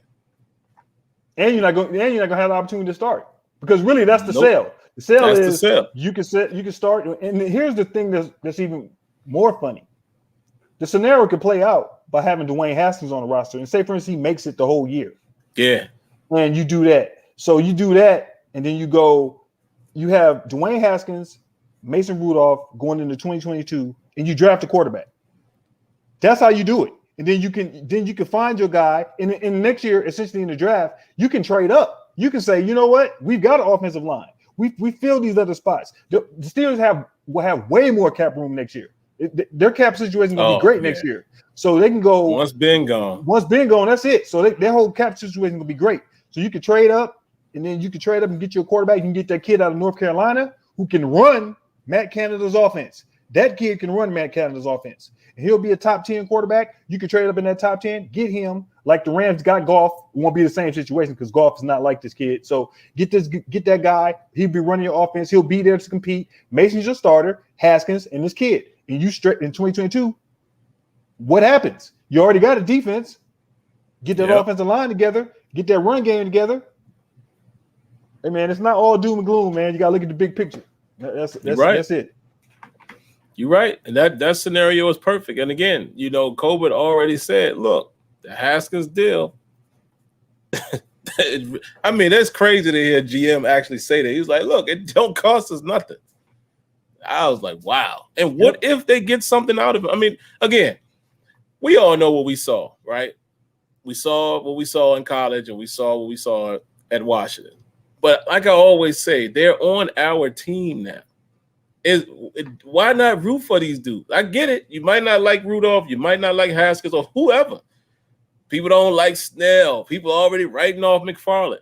A: And you're not gonna have the opportunity to start. Because really that's the sale. The sale is the sale. You can start, and here's the thing that's even more funny. The scenario could play out by having Dwayne Haskins on the roster, and say, for instance, he makes it the whole year.
B: Yeah.
A: And you do that. So you do that, and then you have Dwayne Haskins, Mason Rudolph going into 2022, and you draft a quarterback. That's how you do it. And then you can find your guy. In next year, essentially in the draft, you can trade up. You can say, you know what? We've got an offensive line. We fill these other spots. The Steelers will have way more cap room next year. Their cap situation is going to be great next year. So they can go.
B: Once Ben gone,
A: that's it. So their whole cap situation will be great. So you can trade up, and then you can trade up and get you a quarterback. You can get that kid out of North Carolina who can run Matt Canada's offense. That kid can run Matt Canada's offense. And he'll be a top 10 quarterback. You can trade up in that top 10, get him like the Rams got Goff. It won't be the same situation because Goff is not like this kid. So get that guy. He'll be running your offense. He'll be there to compete. Mason's your starter, Haskins, and this kid. And you straight in 2022, what happens? You already got a defense. Get that offensive line together. Get that run game together. Hey, man, it's not all doom and gloom, man. You got to look at the big picture. That's
B: right.
A: That's it.
B: You're right. And that scenario is perfect. And again, Colbert already said, look, the Haskins deal. I mean, that's crazy to hear GM actually say that. He was like, look, it don't cost us nothing. I was like, wow. And what if they get something out of it? I mean, again, we all know what we saw, right? We saw what we saw in college and we saw what we saw at Washington. But like I always say, they're on our team now. Why not root for these dudes? I get it. You might not like Rudolph. You might not like Haskins or whoever. People don't like Snell. People are already writing off McFarland.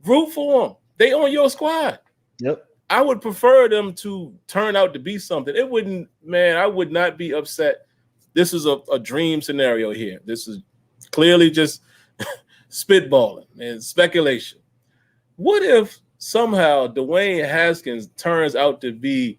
B: Root for them. They on your squad.
A: Yep.
B: I would prefer them to turn out to be something. I would not be upset. This is a dream scenario here. This is clearly just spitballing and speculation. What if somehow Dwayne Haskins turns out to be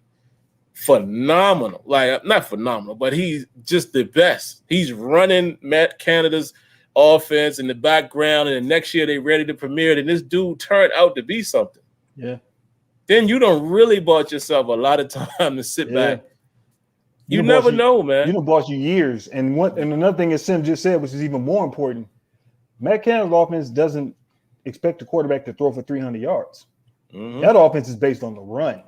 B: phenomenal? Like, not phenomenal, but he's just the best. He's running Matt Canada's offense in the background, and the next year they're ready to premiere it, and this dude turned out to be something.
A: Yeah.
B: Then you don't really bought yourself a lot of time to sit back. You never know, man.
A: You done bought you years. And another thing that Sim just said, which is even more important, Matt Canada's offense doesn't expect the quarterback to throw for 300 yards. Mm-hmm. That offense is based on the run.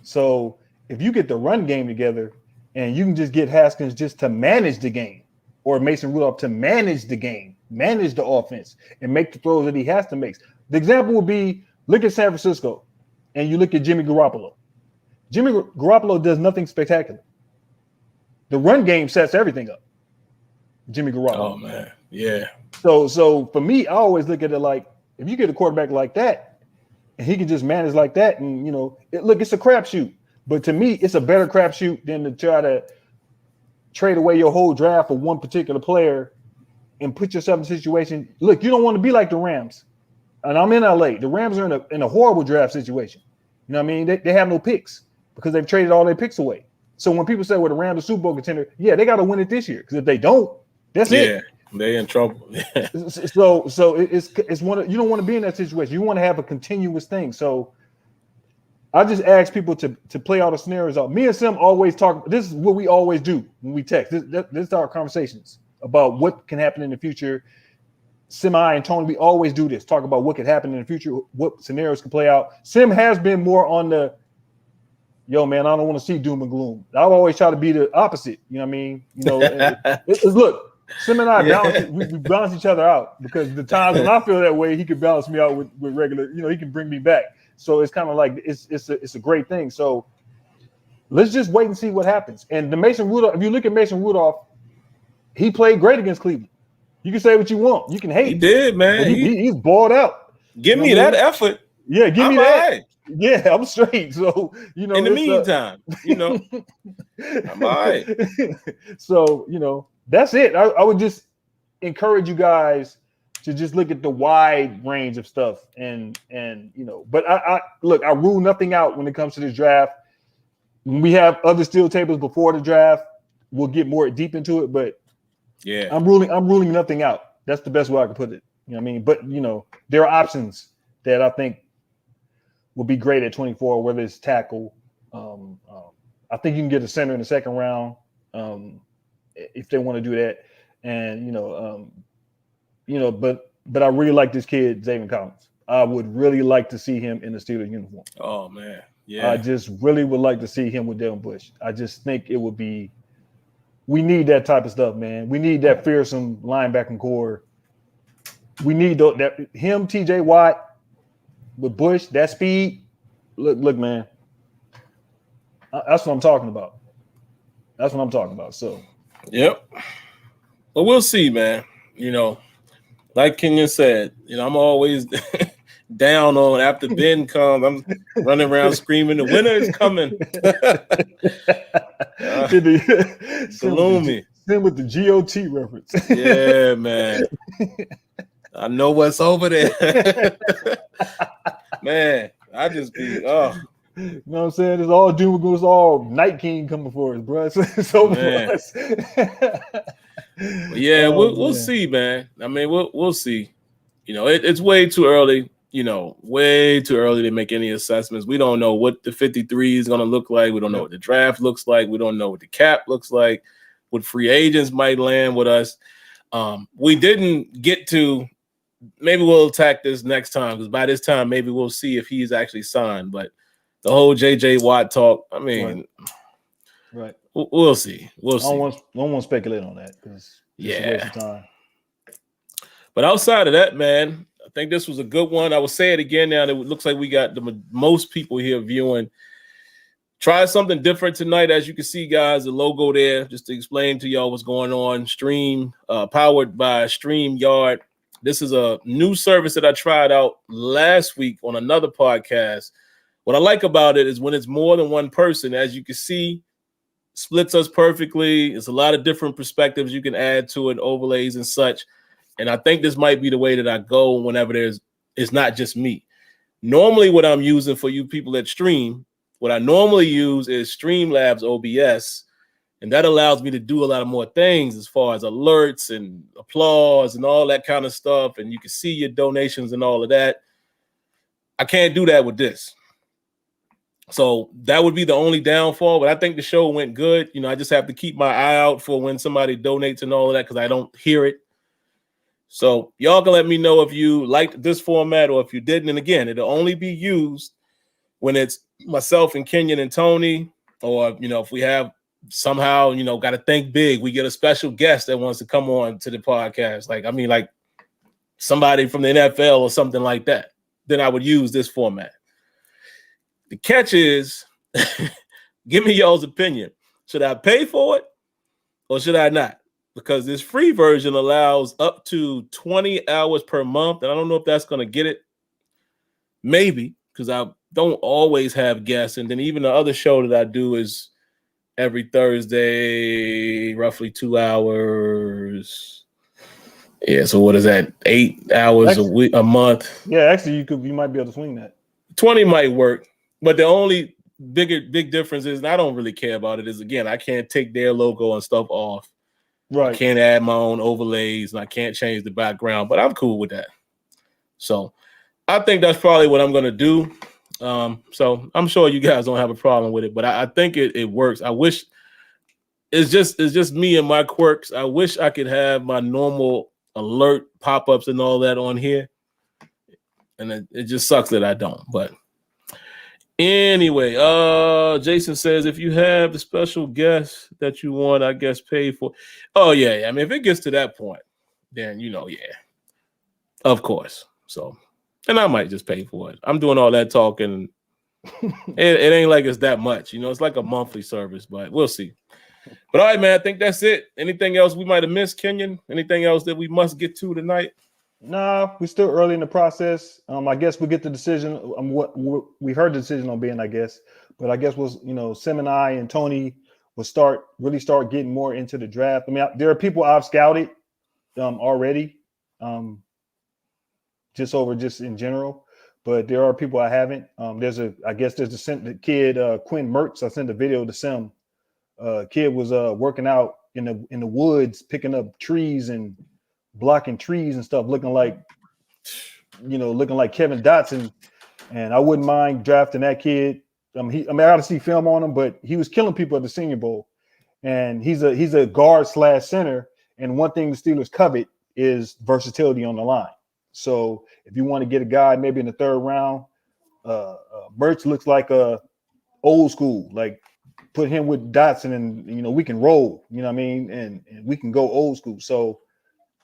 A: So if you get the run game together and you can just get Haskins just to manage the game, or Mason Rudolph to manage the game, manage the offense, and make the throws that he has to make. The example would be, look at San Francisco and you look at Jimmy Garoppolo. Jimmy Garoppolo does nothing spectacular. The run game sets everything up. Jimmy Garoppolo.
B: Oh, man. Yeah.
A: So for me, I always look at it like, if you get a quarterback like that, and he can just manage like that, and, it's a crapshoot. But to me, it's a better crapshoot than to try to trade away your whole draft for one particular player and put yourself in a situation. Look, you don't want to be like the Rams. And I'm in LA. The Rams are in a horrible draft situation. You know what I mean? They have no picks. because they've traded all their picks away. So when people say we're the Rams a Super Bowl contender, yeah, they got to win it this year. Because if they don't, that's it.
B: They're in trouble.
A: So it's one of, you don't want to be in that situation. You want to have a continuous thing. So I just ask people to play all the scenarios out. Me and Sim always talk. This is what we always do when we text. This is our conversations about what can happen in the future. Sim, I, and Tony, we always do this. Talk about what could happen in the future, what scenarios can play out. Sim has been more on the, yo, man, I don't want to see doom and gloom. I've always tried to be the opposite. You know what I mean? You know, look, Sim and I we balance each other out, because the times when I feel that way, he can balance me out with regular. You know, he can bring me back. So it's kind of like it's a great thing. So let's just wait and see what happens. And the Mason Rudolph, if you look at Mason Rudolph, he played great against Cleveland. You can say what you want. You can hate.
B: He did, man.
A: He's balled out.
B: Give me that effort.
A: Yeah, give me that.
B: Right.
A: Yeah, I'm straight. So, you know,
B: in the meantime, you know, I'm all right.
A: So, you know, that's it. I would just encourage you guys to just look at the wide range of stuff, and you know, but I rule nothing out when it comes to this draft. When we have other steel tables before the draft, we'll get more deep into it, but yeah, I'm ruling nothing out. That's the best way I can put it. You know what I mean? But you know, there are options that I think will be great at 24, whether it's tackle. I think you can get a center in the second round if they want to do that. And you know, but I really like this kid, Zaven Collins. I would really like to see him in the Steelers uniform.
B: Oh man, yeah.
A: I just really would like to see him with Devin Bush. I just think it would be. We need that type of stuff, man. We need that fearsome linebacking core. We need that him, TJ Watt, with Bush, that speed. Look, man. That's what I'm talking about. That's what I'm talking about. So,
B: yep. Well, we'll see, man. You know, like Kenyon said, you know, I'm always down on after Ben comes. I'm running around screaming, "The winner is coming!" Gloomy.
A: Same with the GOT reference.
B: Yeah, man. I know what's over there. Man, I just be
A: You know what I'm saying? It's all doom and gloom. It's all Night King coming for us, bro. It's over for us.
B: Yeah, we'll see, man. I mean, we'll see. You know, it's way too early. You know, way too early to make any assessments. We don't know what the 53 is going to look like. We don't know what the draft looks like. We don't know what the cap looks like. What free agents might land with us. We didn't get to. Maybe we'll attack this next time, because by this time maybe we'll see if he's actually signed. But the whole JJ Watt talk, I mean,
A: right.
B: We'll see. We'll see.
A: I don't want to speculate on that, because it's a waste of time.
B: But outside of that, man, I think this was a good one. I will say it again now that it looks like we got the most people here viewing. Try something different tonight. As you can see, guys, the logo there, just to explain to y'all what's going on. Stream, powered by StreamYard. This is a new service that I tried out last week on another podcast. What I like about it is when it's more than one person, as you can see, splits us perfectly. It's a lot of different perspectives you can add to it, overlays and such. And I think this might be the way that I go whenever it's not just me. Normally what I'm using for you people that stream, what I normally use is Streamlabs OBS. And that allows me to do a lot of more things as far as alerts and applause and all that kind of stuff. And you can see your donations and all of that. I can't do that with this. So that would be the only downfall. But I think the show went good. You know, I just have to keep my eye out for when somebody donates and all of that, because I don't hear it. So y'all can let me know if you liked this format or if you didn't. And again, it'll only be used when it's myself and Kenyon and Tony, or, you know, if we have somehow, you know, got to think big. We get a special guest that wants to come on to the podcast. Like somebody from the NFL or something like that. Then I would use this format. The catch is, give me y'all's opinion. Should I pay for it or should I not? Because this free version allows up to 20 hours per month. And I don't know if that's going to get it. Maybe, because I don't always have guests. And then even the other show that I do is every Thursday, roughly 2 hours. Yeah, so what is that? 8 hours a month.
A: Yeah, actually, you might be able to swing that.
B: 20 might work, but the only big difference is, and I don't really care about it, is again, I can't take their logo and stuff off.
A: Right.
B: I can't add my own overlays and I can't change the background, but I'm cool with that. So I think that's probably what I'm gonna do. So I'm sure you guys don't have a problem with it, but I think it works. I wish it's just me and my quirks. I wish I could have my normal alert pop-ups and all that on here. And it just sucks that I don't. But anyway, Jason says, if you have a special guest that you want, I guess, paid for. Oh, yeah. I mean, if it gets to that point, then, yeah, of course. So, and I might just pay for it. I'm doing all that talking. It ain't like it's that much. It's like a monthly service, but we'll see. But all right, man, I think that's it. Anything else we might have missed, Kenyon? Anything else that we must get to tonight?
A: No, we're still early in the process. I guess we'll get the decision. What we heard the decision on Ben, I guess. But I guess Sim and I and Tony will really start getting more into the draft. I mean, there are people I've scouted already, just in general. But there are people I haven't. There's the kid Quinn Mertz. I sent a video to Sim. Kid was working out in the woods, picking up trees and blocking trees and stuff, looking like Kevin Dotson. And I wouldn't mind drafting that kid. I got to see film on him, but he was killing people at the Senior Bowl. And he's a guard / center. And one thing the Steelers covet is versatility on the line. So if you want to get a guy maybe in the third round, Mertz looks like a old school, like put him with Dotson and we can roll, you know what I mean, and we can go old school. So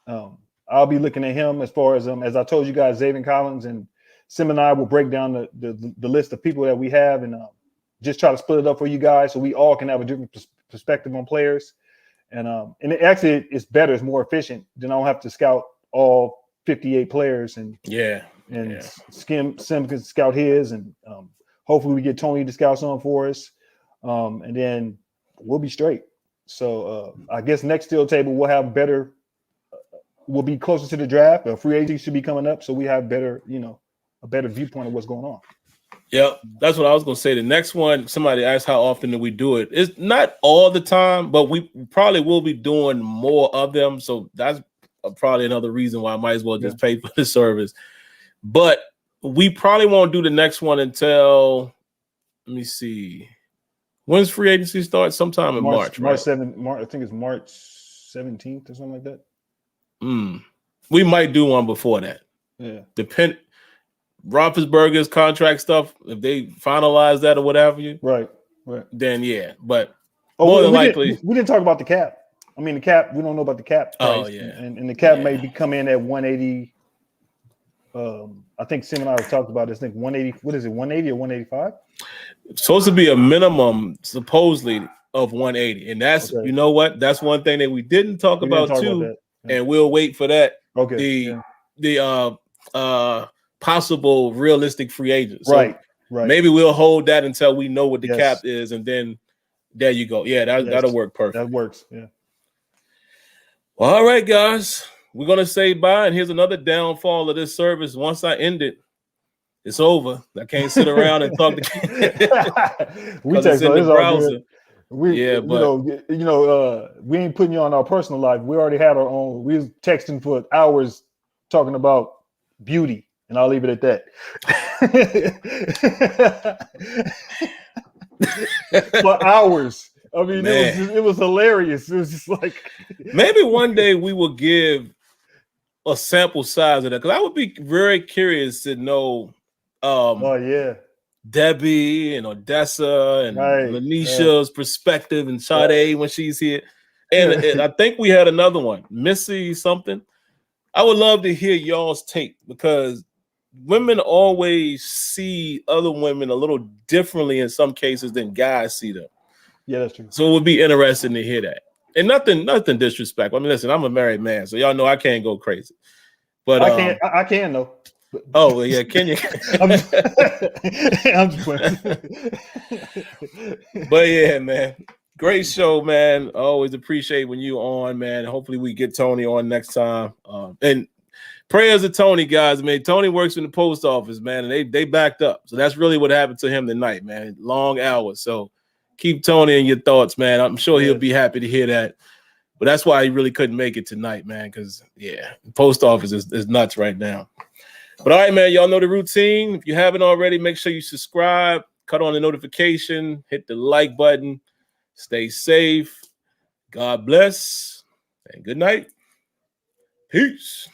A: I'll be looking at him as far as I told you guys, Xavier Collins and Sim and I will break down the list of people that we have and just try to split it up for you guys so we all can have a different perspective on players. And it's better, it's more efficient. Then I don't have to scout all 58 players and Sim can scout his and hopefully we get Tony to scout some for us. And then we'll be straight. So I guess next SteelTable we'll have better. We'll be closer to the draft. Free agency should be coming up, so we have better, a better viewpoint of what's going on.
B: Yeah, that's what I was going to say. The next one, somebody asked how often do we do it. It's not all the time, but we probably will be doing more of them. So that's probably another reason why I might as well just pay for the service. But we probably won't do the next one until, let me see. When's free agency start? Sometime in March, right?
A: I think it's March 17th or something like that.
B: We might do one before that.
A: Yeah.
B: Roethlisberger's contract stuff, if they finalize that or whatever,
A: right.
B: Then yeah. But more than likely,
A: we didn't talk about the cap. I mean, the cap. We don't know about the cap price.
B: Oh yeah,
A: and the cap may come in at 180. I think Sim and I have talked about this. I think 180. What is it? 180 or 185?
B: It's supposed to be a minimum, supposedly, of 180, and that's you know what? That's one thing that we didn't talk about too. And we'll wait for that.
A: Okay.
B: The possible realistic free agent. So
A: right.
B: Maybe we'll hold that until we know what the cap is, and then there you go. Yeah, that'll work perfect.
A: That works. Yeah.
B: Well, all right, guys. We're gonna say bye, and here's another downfall of this service. Once I end it, it's over. I can't sit around and talk to
A: we take
B: in the browser.
A: We ain't putting you on our personal life. We already had our own. We was texting for hours talking about beauty, and I'll leave it at that. For hours. I mean, it was hilarious. It was just like
B: maybe one day we will give a sample size of that, because I would be very curious to know. Debbie and Odessa and Lanisha's perspective and Sade when she's here. And I think we had another one, Missy something. I would love to hear y'all's take, because women always see other women a little differently in some cases than guys see them.
A: Yeah, that's true.
B: So it would be interesting to hear that. And nothing disrespectful. I mean, listen, I'm a married man, so y'all know I can't go crazy. But
A: I can though.
B: Oh yeah, can you?
A: I'm just playing.
B: But yeah, man, great show, man. I always appreciate when you on, man. Hopefully we get Tony on next time. And prayers to Tony, guys. Man, Tony works in the post office, man, and they backed up. So that's really what happened to him tonight, man. Long hours. So keep Tony in your thoughts, man. I'm sure he'll be happy to hear that. But that's why he really couldn't make it tonight, man, because, yeah, the post office is nuts right now. But, all right, man, y'all know the routine. If you haven't already, make sure you subscribe, cut on the notification, hit the like button. Stay safe. God bless, and good night. Peace.